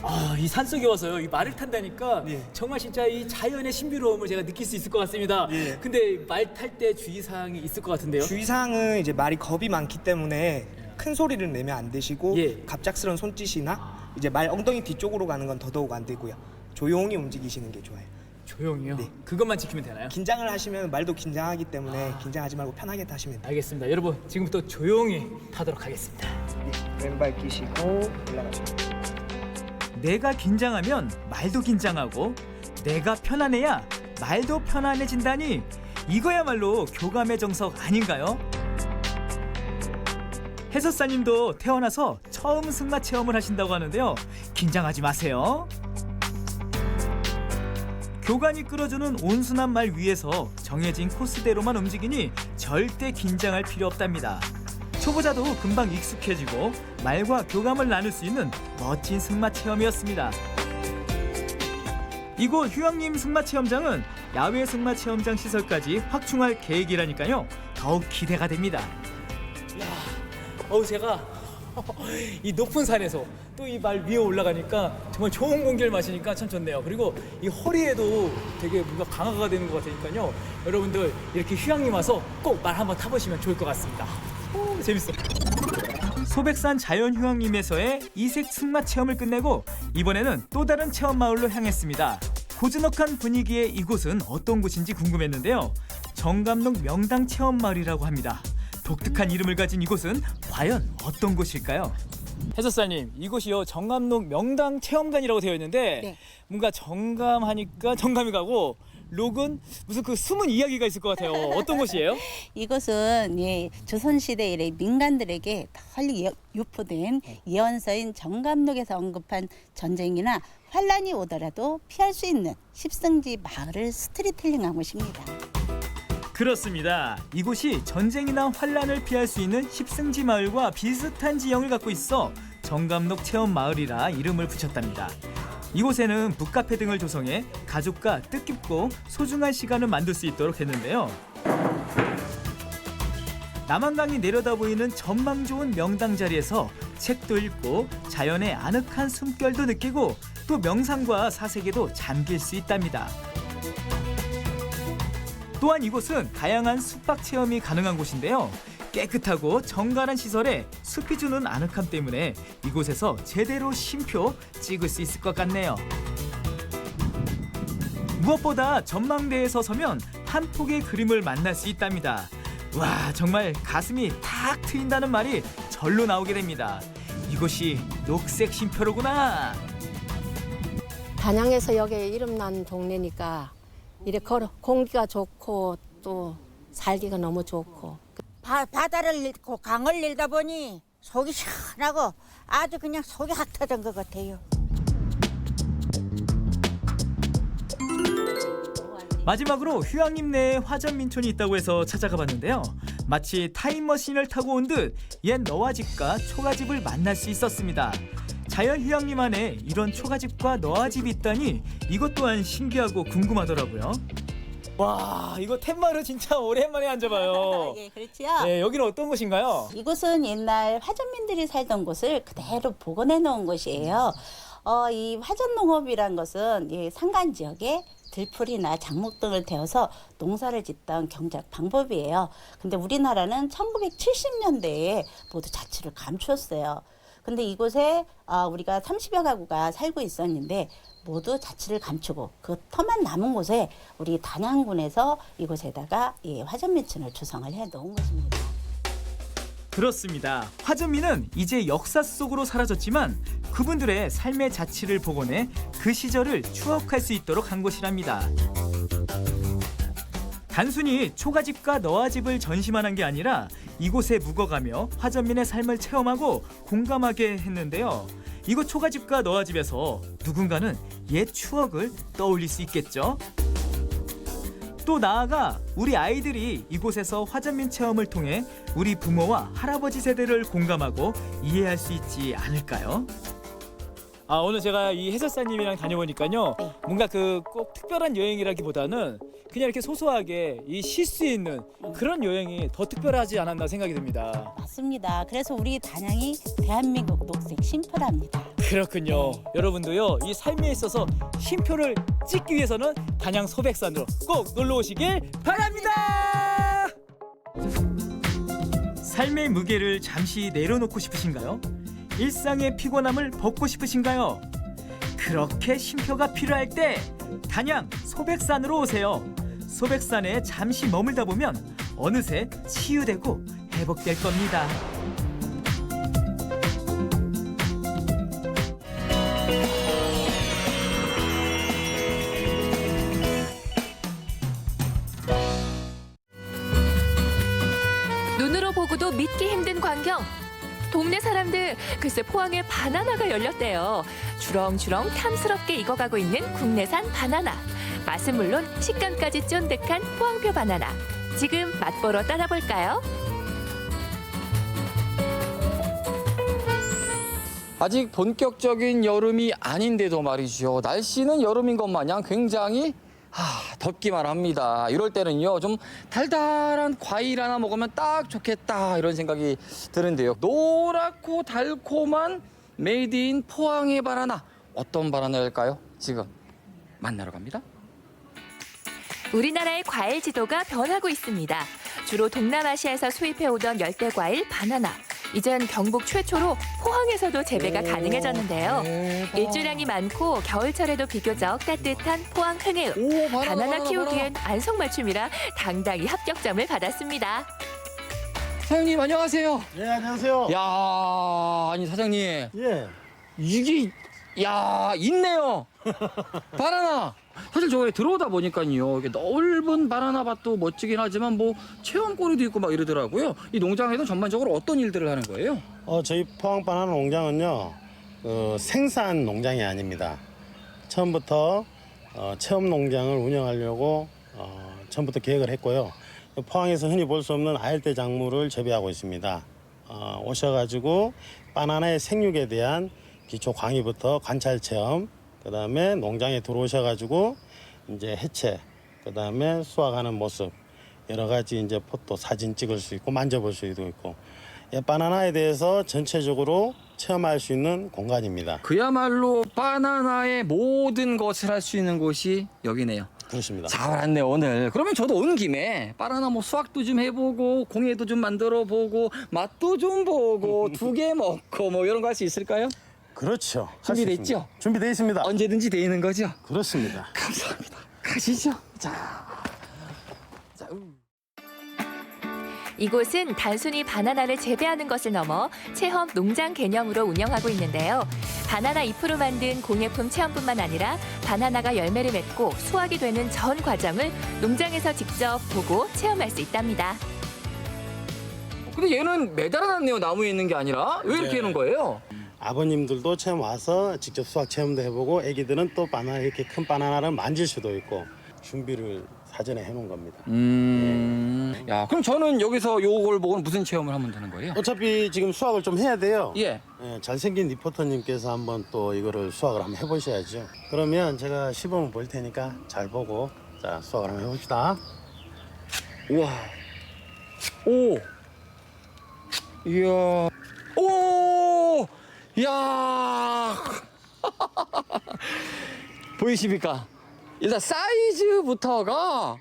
아, 이 산속에 와서요, 이 말을 탄다니까 정말 진짜 이 자연의 신비로움을 제가 느낄 수 있을 것 같습니다. 근데 말 탈 때 주의사항이 있을 것 같은데요? 주의사항은 이제 말이 겁이 많기 때문에 큰 소리를 내면 안 되시고 갑작스러운 손짓이나 이제 말 엉덩이 뒤쪽으로 가는 건 더더욱 안 되고요. 조용히 움직이시는 게 좋아요. 조용히요? 네. 그것만 지키면 되나요? 긴장을 하시면 말도 긴장하기 때문에 긴장하지 말고 편하게 타시면 돼요. 알겠습니다. 여러분, 지금부터 조용히 타도록 하겠습니다. 왼발 끼시고 올라가시면 내가 긴장하면 말도 긴장하고 내가 편안해야 말도 편안해진다니 이거야말로 교감의 정석 아닌가요? 해설사님도 태어나서 처음 승마 체험을 하신다고 하는데요. 긴장하지 마세요. 교관이 끌어주는 온순한 말 위에서 정해진 코스대로만 움직이니 절대 긴장할 필요 없답니다. 초보자도 금방 익숙해지고 말과 교감을 나눌 수 있는 멋진 승마 체험이었습니다. 이곳 휴양림 승마 체험장은 야외 승마 체험장 시설까지 확충할 계획이라니까요. 더욱 기대가 됩니다. 제가 이 높은 산에서 또 이 말 위에 올라가니까 정말 좋은 공기를 마시니까 참 좋네요. 그리고 이 허리에도 되게 뭔가 강화가 되는 것 같으니까요. 여러분들 이렇게 휴양림 와서 꼭 말 한번 타보시면 좋을 것 같습니다. 오, 재밌어. 소백산 자연휴양림에서의 이색 승마 체험을 끝내고 이번에는 또 다른 체험 마을로 향했습니다. 고즈넉한 분위기의 이곳은 어떤 곳인지 궁금했는데요. 정감록 명당 체험 마을이라고 합니다. 독특한 이름을 가진 이곳은 과연 어떤 곳일까요? 해설사님, 이곳이요 정감록 명당 체험관이라고 되어 있는데 뭔가 정감하니까 정감이 가고 록은 무슨 그 숨은 이야기가 있을 것 같아요. 어떤 곳이에요? 이곳은 조선시대 이래 민간들에게 널리 유포된 예언서인 정감록에서 언급한 전쟁이나 환란이 오더라도 피할 수 있는 십승지 마을을 스토리텔링한 곳입니다. 그렇습니다. 이곳이 전쟁이나 환란을 피할 수 있는 십승지 마을과 비슷한 지형을 갖고 있어 정감록 체험 마을이라 이름을 붙였답니다. 이곳에는 북카페 등을 조성해 가족과 뜻깊고 소중한 시간을 만들 수 있도록 했는데요. 남한강이 내려다 보이는 전망 좋은 명당 자리에서 책도 읽고 자연의 아늑한 숨결도 느끼고 또 명상과 사색에도 잠길 수 있답니다. 또한 이곳은 다양한 숙박 체험이 가능한 곳인데요. 깨끗하고 정갈한 시설에 숲이 주는 아늑함 때문에 이곳에서 제대로 쉼표 찍을 수 있을 것 같네요. 무엇보다 전망대에서 서면 한 폭의 그림을 만날 수 있답니다. 와, 정말 가슴이 탁 트인다는 말이 절로 나오게 됩니다. 이곳이 녹색 쉼표로구나. 단양에서 여기 이름난 동네니까 이렇게 공기가 좋고 또 살기가 너무 좋고 바다를 잃고 강을 잃다 보니 속이 시원하고 아주 그냥 속이 확 터진 것 같아요. 마지막으로 휴양림 내에 화전 민촌이 있다고 해서 찾아가 봤는데요. 마치 타임머신을 타고 온 듯 옛 너와집과 초가집을 만날 수 있었습니다. 자연휴양림 안에 이런 초가집과 너와집이 있다니 이것 또한 신기하고 궁금하더라고요. 와, 이거 툇마루 진짜 오랜만에 앉아봐요. 예, 그렇지요. 네, 여기는 어떤 곳인가요? 이곳은 옛날 화전민들이 살던 곳을 그대로 복원해 놓은 곳이에요. 이 화전농업이란 것은 이 산간 지역에 들풀이나 장목 등을 태워서 농사를 짓던 경작 방법이에요. 근데 우리나라는 1970년대에 모두 자치를 감추었어요. 근데 이곳에 우리가 30여 가구가 살고 있었는데 모두 자치를 감추고 그 터만 남은 곳에 우리 단양군에서 이곳에다가 이 화전민촌을 조성을 해 놓은 것입니다. 그렇습니다. 화전민은 이제 역사 속으로 사라졌지만 그분들의 삶의 자취를 복원해 그 시절을 추억할 수 있도록 한 곳이랍니다. 단순히 초가집과 너아집을 전시만 한 게 아니라 이곳에 묵어가며 화전민의 삶을 체험하고 공감하게 했는데요. 이곳 초가집과 너아집에서 누군가는 옛 추억을 떠올릴 수 있겠죠. 또 나아가 우리 아이들이 이곳에서 화전민 체험을 통해 우리 부모와 할아버지 세대를 공감하고 이해할 수 있지 않을까요? 아, 오늘 제가 이 해설사님이랑 다녀보니까요. 뭔가 그 꼭 특별한 여행이라기보다는 그냥 이렇게 소소하게 쉴 수 있는 그런 여행이 더 특별하지 않았나 생각이 듭니다. 맞습니다. 그래서 우리 단양이 대한민국 녹색 쉼표랍니다. 그렇군요. 여러분도요, 이 삶에 있어서 쉼표를 찍기 위해서는 단양 소백산으로 꼭 놀러 오시길 바랍니다. 삶의 무게를 잠시 내려놓고 싶으신가요? 일상의 피곤함을 벗고 싶으신가요? 그렇게 쉼표가 필요할 때 단양 소백산으로 오세요. 소백산에 잠시 머물다 보면 어느새 치유되고 회복될 겁니다. 눈으로 보고도 믿기 힘든 광경. 동네 사람들 글쎄 포항에 바나나가 열렸대요. 주렁주렁 탐스럽게 익어가고 있는 국내산 바나나. 맛은 물론 식감까지 쫀득한 포항표 바나나. 지금 맛보러 떠나볼까요? 아직 본격적인 여름이 아닌데도 말이죠. 날씨는 여름인 것 마냥 굉장히 덥기만 합니다. 이럴 때는요, 좀 달달한 과일 하나 먹으면 딱 좋겠다 이런 생각이 드는데요. 노랗고 달콤한 메이드 인 포항의 바나나. 어떤 바나나일까요? 지금 만나러 갑니다. 우리나라의 과일 지도가 변하고 있습니다. 주로 동남아시아에서 수입해오던 열대 과일 바나나. 이젠 경북 최초로 포항에서도 재배가 가능해졌는데요. 일조량이 많고 겨울철에도 비교적 따뜻한 포항 흥해읍. 바나나 키우기엔 안성맞춤이라 당당히 합격점을 받았습니다. 사장님 안녕하세요. 네, 안녕하세요. 야, 아니 사장님. 예. 이게 있네요. 바나나. 사실 저기 들어오다 보니까요, 이게 넓은 바나나 밭도 멋지긴 하지만 뭐 체험거리도 있고 막 이러더라고요. 이 농장에서 전반적으로 어떤 일들을 하는 거예요? 저희 포항 바나나 농장은요, 생산 농장이 아닙니다. 처음부터 체험 농장을 운영하려고 처음부터 계획을 했고요. 포항에서 흔히 볼 수 없는 아열대 작물을 재배하고 있습니다. 오셔가지고 바나나의 생육에 대한 기초 강의부터 관찰 체험, 그다음에 농장에 들어오셔가지고 이제 해체, 그다음에 수확하는 모습, 여러 가지 이제 포토 사진 찍을 수 있고 만져볼 수도 있고, 바나나에 대해서 전체적으로 체험할 수 있는 공간입니다. 그야말로 바나나의 모든 것을 할 수 있는 곳이 여기네요. 그렇습니다. 잘 왔네요 오늘. 그러면 저도 온 김에 바나나 뭐 수확도 좀 해보고 공예도 좀 만들어보고 맛도 좀 보고 두 개 먹고 뭐 이런 거 할 수 있을까요? 그렇죠. 준비됐죠? 준비되어 있습니다. 언제든지 돼 있는 거죠? 그렇습니다. 감사합니다. 가시죠. 이곳은 단순히 바나나를 재배하는 것을 넘어 체험 농장 개념으로 운영하고 있는데요. 바나나 잎으로 만든 공예품 체험뿐만 아니라 바나나가 열매를 맺고 수확이 되는 전 과정을 농장에서 직접 보고 체험할 수 있답니다. 근데 얘는 매달아놨네요. 나무에 있는 게 아니라. 왜 이렇게 해놓은 거예요? 아버님들도 체험 와서 직접 수확 체험도 해보고, 애기들은 또 바나나 이렇게 큰 바나나를 만질 수도 있고 준비를 사전에 해놓은 겁니다. 야, 그럼 저는 여기서 요걸 보고 무슨 체험을 하면 되는 거예요? 어차피 지금 수확을 좀 해야 돼요. 예. 잘생긴 리포터님께서 한번 또 이거를 수확을 한번 해보셔야죠. 그러면 제가 시범을 볼 테니까 잘 보고 자, 수확을 한번 해봅시다. 우와. 오. 이야. 오. 이야. 보이십니까? 일단 사이즈부터가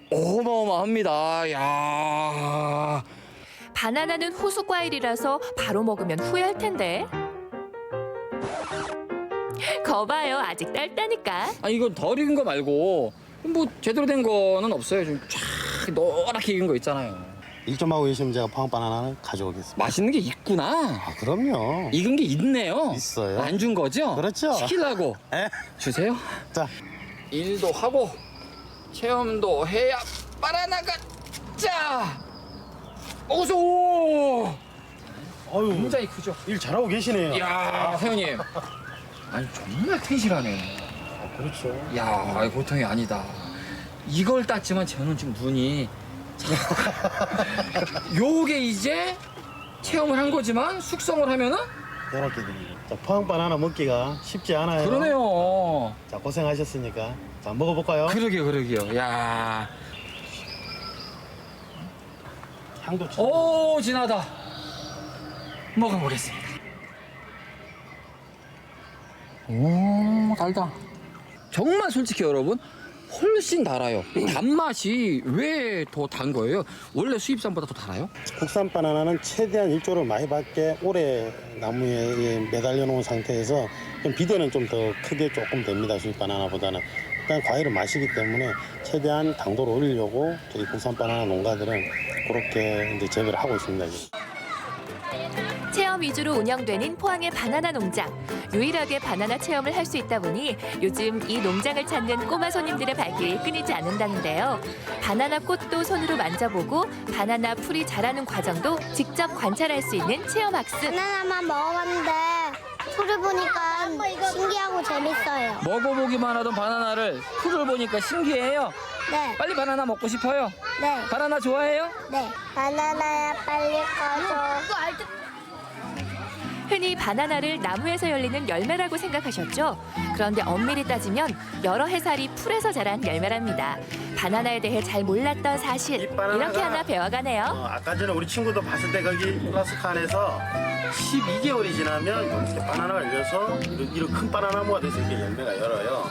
어마어마합니다. 야. 바나나는 후수 과일이라서 바로 먹으면 후회할 텐데. 거봐요, 아직 딸다니까. 아, 이건 덜 익은 거 말고 뭐 제대로 된 거는 없어요. 좀 쫙 노랗게 익은 거 있잖아요. 일 좀 하고 계시면 제가 포항 바나나는 가져오겠습니다. 맛있는 게 있구나. 아, 그럼요. 익은 게 있네요. 있어요. 안 준 거죠? 그렇죠. 시키려고. 에? 주세요. 자, 일도 하고 체험도 해야 바나나가 짜. 어서 오. 어유, 굉장히 크죠. 일 잘하고 계시네요. 이야, 회원님. 아니 정말 텐실하네. 그렇죠. 야, 보통이 아니다. 이걸 땄지만 저는 지금 눈이 요게 이제 체험을 한 거지만 숙성을 하면은 이렇게 됩니다. 자, 포항 바나나 먹기가 쉽지 않아요. 그러네요. 자, 고생하셨으니까 자, 먹어볼까요? 그러게요. 야, 향도 오, 진하다. 먹어보겠습니다. 오, 달다. 정말 솔직히 여러분, 훨씬 달아요. 단맛이 왜 더 단 거예요? 원래 수입산보다 더 달아요? 국산 바나나는 최대한 일조를 많이 받게 오래 나무에 매달려 놓은 상태에서 좀 비대는 좀 더 크게 조금 됩니다. 수입 바나나보다는. 일단 과일은 맛이기 때문에 최대한 당도를 올리려고 저희 국산 바나나 농가들은 그렇게 이제 재배를 하고 있습니다. 체험 위주로 운영되는 포항의 바나나 농장. 유일하게 바나나 체험을 할 수 있다 보니 요즘 이 농장을 찾는 꼬마 손님들의 발길이 끊이지 않는다는데요. 바나나 꽃도 손으로 만져보고 바나나 풀이 자라는 과정도 직접 관찰할 수 있는 체험 학습. 바나나만 먹어봤는데 풀을 보니까 신기하고 재밌어요. 먹어보기만 하던 바나나를 풀을 보니까 신기해요. 네. 빨리 바나나 먹고 싶어요. 네. 바나나 좋아해요? 네. 바나나야 빨리 꺼줘. 흔히 바나나를 나무에서 열리는 열매라고 생각하셨죠? 그런데 엄밀히 따지면 여러 해살이 풀에서 자란 열매랍니다. 바나나에 대해 잘 몰랐던 사실, 이렇게 하나 배워가네요. 아까 전에 우리 친구도 봤을 때 거기 플라스틱 안에서 12개월이 지나면 이렇게 바나나가 열려서 이런 큰 바나나무가 돼서 이렇게 열매가 열어요.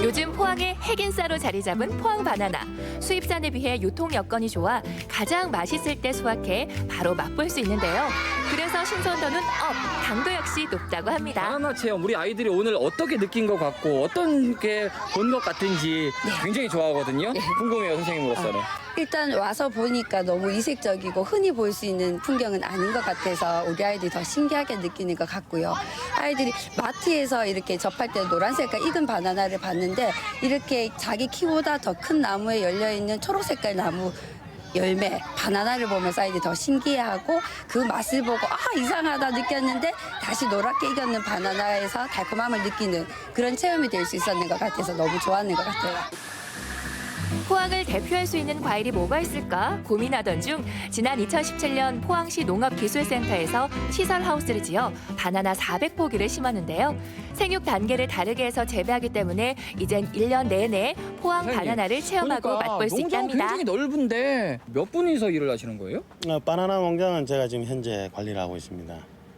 요즘 포항의 핵인싸로 자리 잡은 포항 바나나. 수입산에 비해 유통 여건이 좋아 가장 맛있을 때 수확해 바로 맛볼 수 있는데요. 그래서 신선도는 업, 당도 역시 높다고 합니다. 바나나 체험 우리 아이들이 오늘 어떻게 느낀 것 같고 어떤 게 본 것 같은지 굉장히 좋아하거든요. 궁금해요, 선생님으로서는. 일단 와서 보니까 너무 이색적이고 흔히 볼 수 있는 풍경은 아닌 것 같아서 우리 아이들이 더 신기하게 느끼는 것 같고요. 아이들이 마트에서 이렇게 접할 때 노란색깔 익은 바나나를 봤는데 이렇게 자기 키보다 더 큰 나무에 열려있는 초록색깔 나무 열매, 바나나를 보면서 아이들이 더 신기해하고 그 맛을 보고 이상하다 느꼈는데 다시 노랗게 익었는 바나나에서 달콤함을 느끼는 그런 체험이 될 수 있었는 것 같아서 너무 좋았는 것 같아요. 포항을 대표할 수 있는 과일이 뭐가 있을까 고민하던 중 지난 2017년 포항시 농업기술센터에서 시설 하우스를 지어 바나나 400포기를 심었는데요. 생육 단계를 다르게 해서 재배하기 때문에 이젠 1년 내내 포항 바나나를 체험하고 맛볼 수 있답니다. 농장 굉장히 넓은데 몇 분이서 일을 하시는 거예요? 바나나 농장은 제가 지금 현재 관리를 하고 있습니다.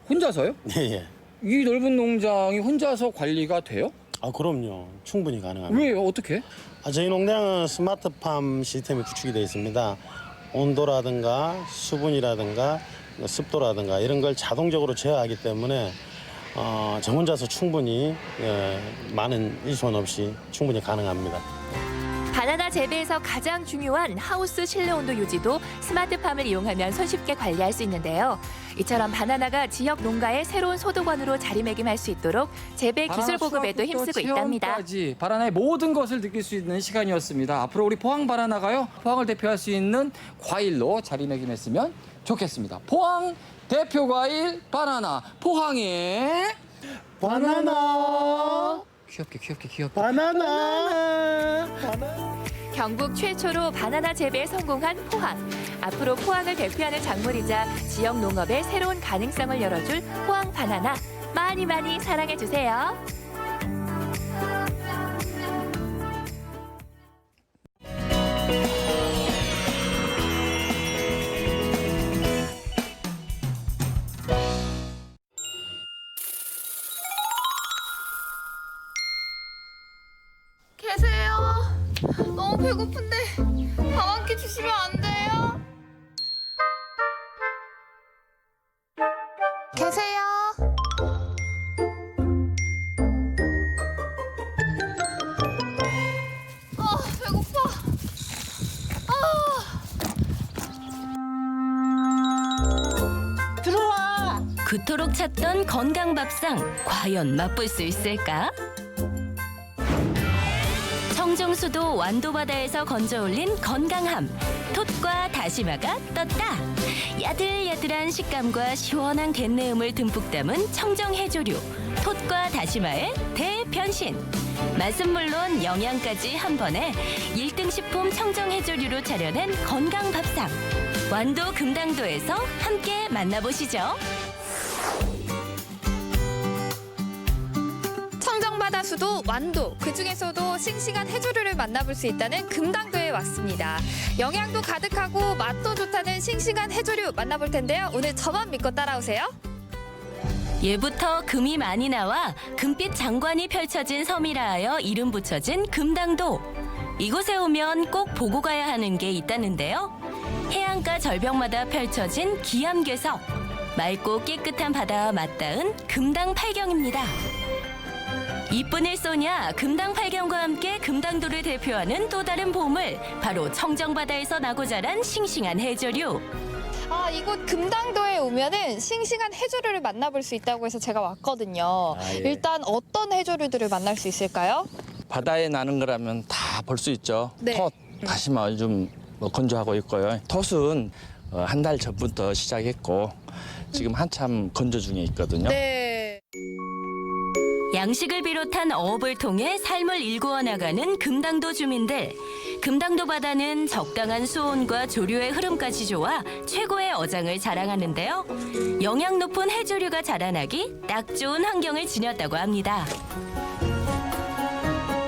혼자서요? 예. 이 넓은 농장이 혼자서 관리가 돼요? 아, 그럼요. 충분히 가능합니다. 왜요? 어떻게? 저희 농장은 스마트팜 시스템이 구축이 되어 있습니다. 온도라든가 수분이라든가 습도라든가 이런 걸 자동적으로 제어하기 때문에 저 혼자서 충분히 많은 일손 없이 충분히 가능합니다. 바나나 재배에서 가장 중요한 하우스 실내 온도 유지도 스마트팜을 이용하면 손쉽게 관리할 수 있는데요. 이처럼 바나나가 지역 농가의 새로운 소득원으로 자리매김할 수 있도록 재배 기술 보급에도 힘쓰고 있답니다. 체험까지 바나나의 모든 것을 느낄 수 있는 시간이었습니다. 앞으로 우리 포항 바나나가요. 포항을 대표할 수 있는 과일로 자리매김했으면 좋겠습니다. 포항 대표 과일 바나나. 포항의 바나나. 귀엽게. 바나나. 경북 최초로 바나나 재배에 성공한 포항. 앞으로 포항을 대표하는 작물이자 지역 농업의 새로운 가능성을 열어줄 포항 바나나. 많이 사랑해주세요. 배고픈데 밥 한 끼 주시면 안 돼요? 계세요? 배고파. 들어와. 그토록 찾던 건강밥상 과연 맛볼 수 있을까? 청정수도 완도바다에서 건져올린 건강함 톳과 다시마가 떴다. 야들야들한 식감과 시원한 갯내음을 듬뿍 담은 청정 해조류 톳과 다시마의 대변신. 맛은 물론 영양까지 한 번에 1등 식품 청정 해조류로 차려낸 건강밥상. 완도 금당도에서 함께 만나보시죠. 청정바다 수도 완도, 그중에서도 싱싱한 해조류를 만나볼 수 있다는 금당도에 왔습니다. 영양도 가득하고 맛도 좋다는 싱싱한 해조류 만나볼 텐데요. 오늘 저만 믿고 따라오세요. 예부터 금이 많이 나와 금빛 장관이 펼쳐진 섬이라 하여 이름 붙여진 금당도. 이곳에 오면 꼭 보고 가야 하는 게 있다는데요. 해안가 절벽마다 펼쳐진 기암괴석. 맑고 깨끗한 바다와 맞닿은 금당 팔경입니다. 이쁜 일소냐 금당 팔경과 함께 금당도를 대표하는 또 다른 보물, 바로 청정바다에서 나고 자란 싱싱한 해조류. 이곳 금당도에 오면은 싱싱한 해조류를 만나볼 수 있다고 해서 제가 왔거든요. 예. 일단 어떤 해조류들을 만날 수 있을까요? 바다에 나는 거라면 다 볼 수 있죠. 네. 톳, 다시마 요즘 건조하고 있고요. 톳은 한 달 전부터 시작했고 지금 한참 건조 중에 있거든요. 네. 양식을 비롯한 어업을 통해 삶을 일구어 나가는 금당도 주민들. 금당도 바다는 적당한 수온과 조류의 흐름까지 좋아 최고의 어장을 자랑하는데요. 영양 높은 해조류가 자라나기 딱 좋은 환경을 지녔다고 합니다.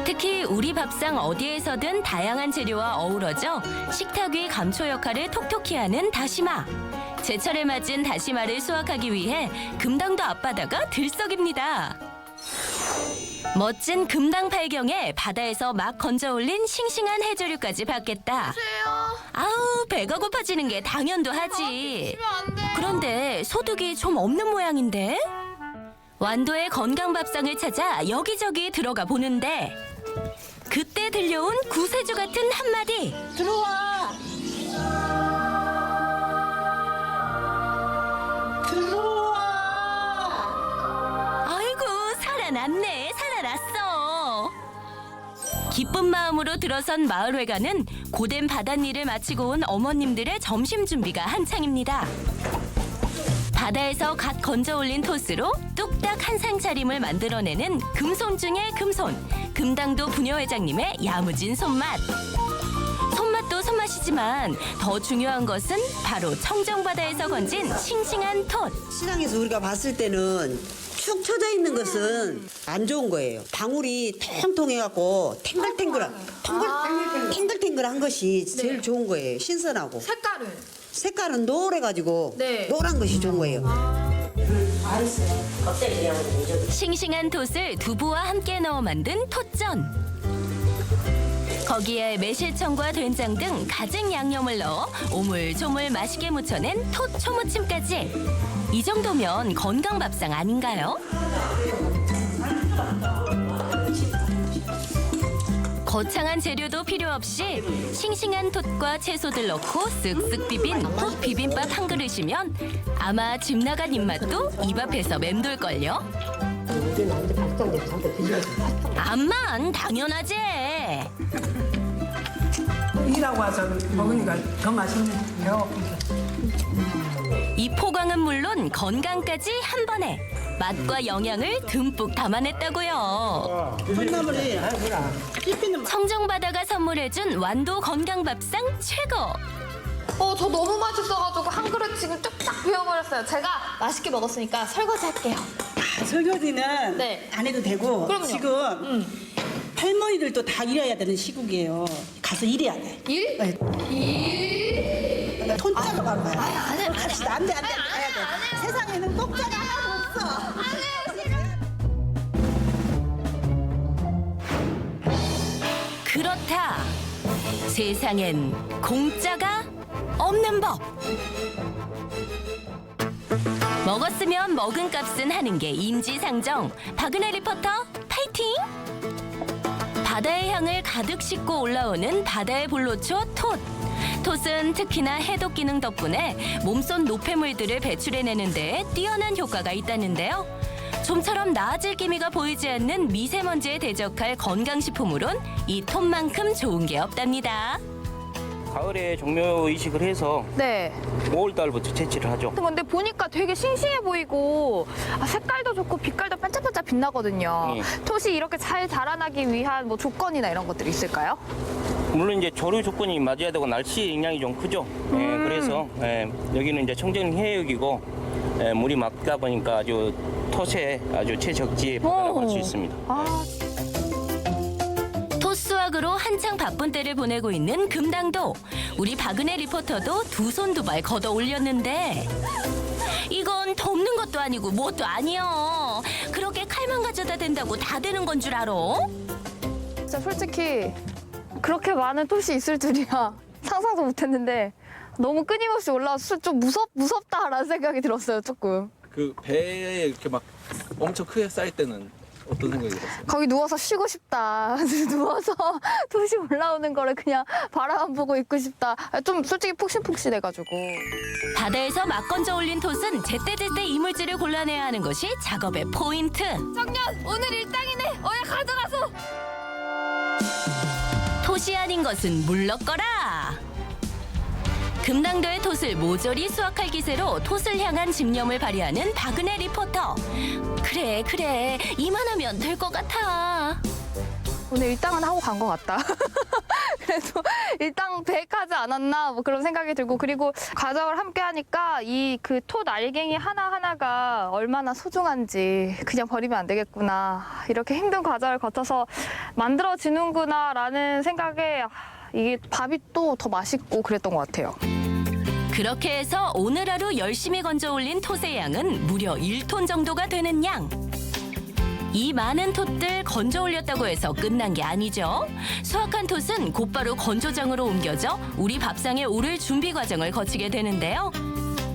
특히 우리 밥상 어디에서든 다양한 재료와 어우러져 식탁 위 감초 역할을 톡톡히 하는 다시마. 제철에 맞은 다시마를 수확하기 위해 금당도 앞바다가 들썩입니다. 멋진 금당 팔경에 바다에서 막 건져올린 싱싱한 해조류까지 받겠다. 아우, 배가 고파지는 게 당연도 하지. 그런데 소득이 좀 없는 모양인데? 완도의 건강밥상을 찾아 여기저기 들어가 보는데 그때 들려온 구세주 같은 한마디. 들어와. 아이고, 살아났네. 살아났어. 기쁜 마음으로 들어선 마을회관은 고된 바닷일을 마치고 온 어머님들의 점심 준비가 한창입니다. 바다에서 갓 건져 올린 토스로 뚝딱 한 상 차림을 만들어내는 금손 중의 금손, 금당도 부녀회장님의 야무진 손맛. 손맛도 손맛이지만 더 중요한 것은 바로 청정바다에서 건진 싱싱한 톳. 시장에서 우리가 봤을 때는 축 처져 있는 것은 안 좋은 거예요. 방울이 통통해갖고 탱글탱글한 것이 제일 좋은 거예요. 신선하고. 색깔은 노래가지고 노란 것이 좋은 거예요. 싱싱한 톳을 두부와 함께 넣어 만든 톳전. 거기에 매실청과 된장 등 가진 양념을 넣어 오물조물 맛있게 무쳐낸 톳 초무침까지. 이 정도면 건강밥상 아닌가요? 거창한 재료도 필요 없이 싱싱한 톳과 채소들 넣고 쓱쓱 비빈 톳 비빔밥 한 그릇이면 아마 집 나간 입맛도 입 앞에서 맴돌걸요? 암만 당연하지. 일하고 와서 먹으니까 더 맛있네. 배가 고프니까. 이 포광은 물론 건강까지 한 번에 맛과 영양을 듬뿍 담아냈다고요. 청정바다가 선물해준 완도 건강밥상 최고. 저 너무 맛있어가지고 한 그릇 지금 뚝딱 비워버렸어요. 제가 맛있게 먹었으니까 설거지 할게요. 설거지는 안 해도 되고 그럼요. 지금 할머니들도 다 일해야 되는 시국이에요. 가서 일해야 돼. 일? 네. 일? 손자가 바로 가야 돼. 안 해. 갑시다. 안 돼. 가야 돼. 세상에는 똑자가 하나도 없어. 그렇다. 세상엔 공짜가 없는 법. 먹었으면 먹은 값은 하는 게 인지상정. 박은혜 리포터 파이팅! 바다의 향을 가득 싣고 올라오는 바다의 불로초 톳. 톳은 특히나 해독 기능 덕분에 몸속 노폐물들을 배출해내는 데 뛰어난 효과가 있다는데요. 좀처럼 나아질 기미가 보이지 않는 미세먼지에 대적할 건강식품으론 이 톳만큼 좋은 게 없답니다. 가을에 종묘 이식을 해서 네. 5월달부터 채취를 하죠. 근데 보니까 되게 싱싱해 보이고 색깔도 좋고 빛깔도 반짝반짝 빛나거든요. 톳이 이렇게 잘 자라나기 위한 뭐 조건이나 이런 것들이 있을까요? 물론 이제 조류 조건이 맞아야 되고 날씨 영향이 좀 크죠. 그래서 여기는 이제 청정 해역이고 물이 맑다 보니까 아주 톳에 아주 최적지에 바다라고 할 수 있습니다. 톳 수확으로 한창 바쁜 때를 보내고 있는 금당도. 우리 박은혜 리포터도 두 손 두 발 걷어 올렸는데 이건 덮는 것도 아니고 뭣도 아니요. 그렇게 칼만 가져다 댄다고 다 되는 건 줄 알아? 진짜 솔직히 그렇게 많은 톳이 있을 줄이야 상상도 못했는데 너무 끊임없이 올라와서 좀 무섭다라는 생각이 들었어요, 조금. 그 배에 이렇게 막 엄청 크게 쌓일 때는 어떤 생각이 들었어요? 거기 누워서 쉬고 싶다. 누워서 톳이 올라오는 거를 그냥 바라만 보고 있고 싶다. 좀 솔직히 푹신푹신해가지고. 바다에서 막 건져 올린 톳은 제때제때 이물질을 골라내야 하는 것이 작업의 포인트. 청년 오늘 일당이네. 어야 가져가서. 톳이 아닌 것은 물러거라. 금당도의 톳을 모조리 수확할 기세로 톳을 향한 집념을 발휘하는 박은혜 리포터. 그래 이만하면 될 것 같아. 오늘 일당은 하고 간 것 같다. 그래도 일당 100 하지 않았나 뭐 그런 생각이 들고, 그리고 과정을 함께 하니까 이 그 톳 알갱이 하나하나가 얼마나 소중한지 그냥 버리면 안 되겠구나. 이렇게 힘든 과정을 거쳐서 만들어지는구나 라는 생각에 이게 밥이 또 더 맛있고 그랬던 것 같아요. 그렇게 해서 오늘 하루 열심히 건져 올린 톳의 양은 무려 1톤 정도가 되는 양. 이 많은 톳들 건져 올렸다고 해서 끝난 게 아니죠. 수확한 톳은 곧바로 건조장으로 옮겨져 우리 밥상에 오를 준비 과정을 거치게 되는데요.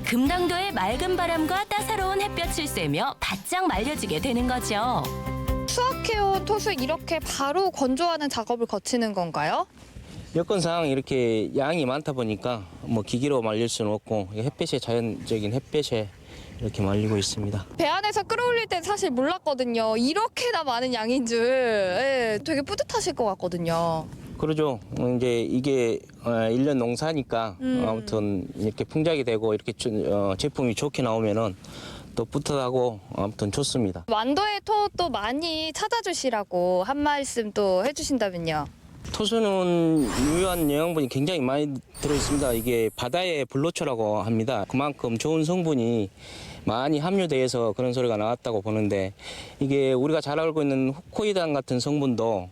금당도의 맑은 바람과 따사로운 햇볕을 쐬며 바짝 말려지게 되는 거죠. 수확해온 톳을 이렇게 바로 건조하는 작업을 거치는 건가요? 여건상 이렇게 양이 많다 보니까 뭐 기계로 말릴 수는 없고 햇볕에 자연적인 햇볕에 이렇게 말리고 있습니다. 배 안에서 끌어올릴 땐 사실 몰랐거든요. 이렇게나 많은 양인 줄. 예, 되게 뿌듯하실 것 같거든요. 그러죠. 이제 이게 1년 농사니까 아무튼 이렇게 풍작이 되고 이렇게 제품이 좋게 나오면은 또 뿌듯하고 아무튼 좋습니다. 완도의 톳도 많이 찾아주시라고 한 말씀 또 해주신다면요. 토수는 유효한 영양분이 굉장히 많이 들어있습니다. 이게 바다의 불로초라고 합니다. 그만큼 좋은 성분이 많이 함유돼서 그런 소리가 나왔다고 보는데, 이게 우리가 잘 알고 있는 후코이단 같은 성분도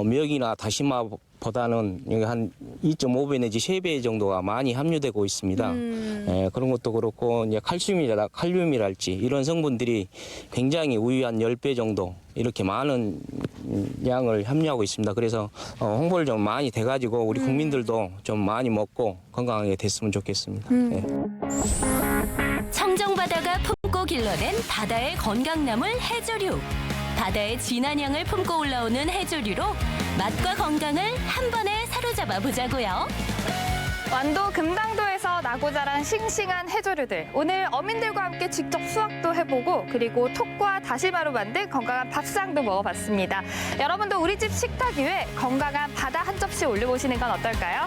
미역이나 다시마보다는 여기 한 2.5배 내지 3배 정도가 많이 함유되고 있습니다. 그런 것도 그렇고 이제 칼륨이랄지 이런 성분들이 굉장히 우유한 10배 정도 이렇게 많은 양을 함유하고 있습니다. 그래서 홍보를 좀 많이 돼가지고 우리 국민들도 좀 많이 먹고 건강하게 됐으면 좋겠습니다. 청정바다가 품고 길러낸 바다의 건강나물 해조류. 바다의 진한 향을 품고 올라오는 해조류로 맛과 건강을 한 번에 사로잡아 보자고요. 완도 금당도에서 나고 자란 싱싱한 해조류들. 오늘 어민들과 함께 직접 수확도 해보고, 그리고 톳과 다시마로 만든 건강한 밥상도 먹어봤습니다. 여러분도 우리 집 식탁 위에 건강한 바다 한 접시 올려보시는 건 어떨까요?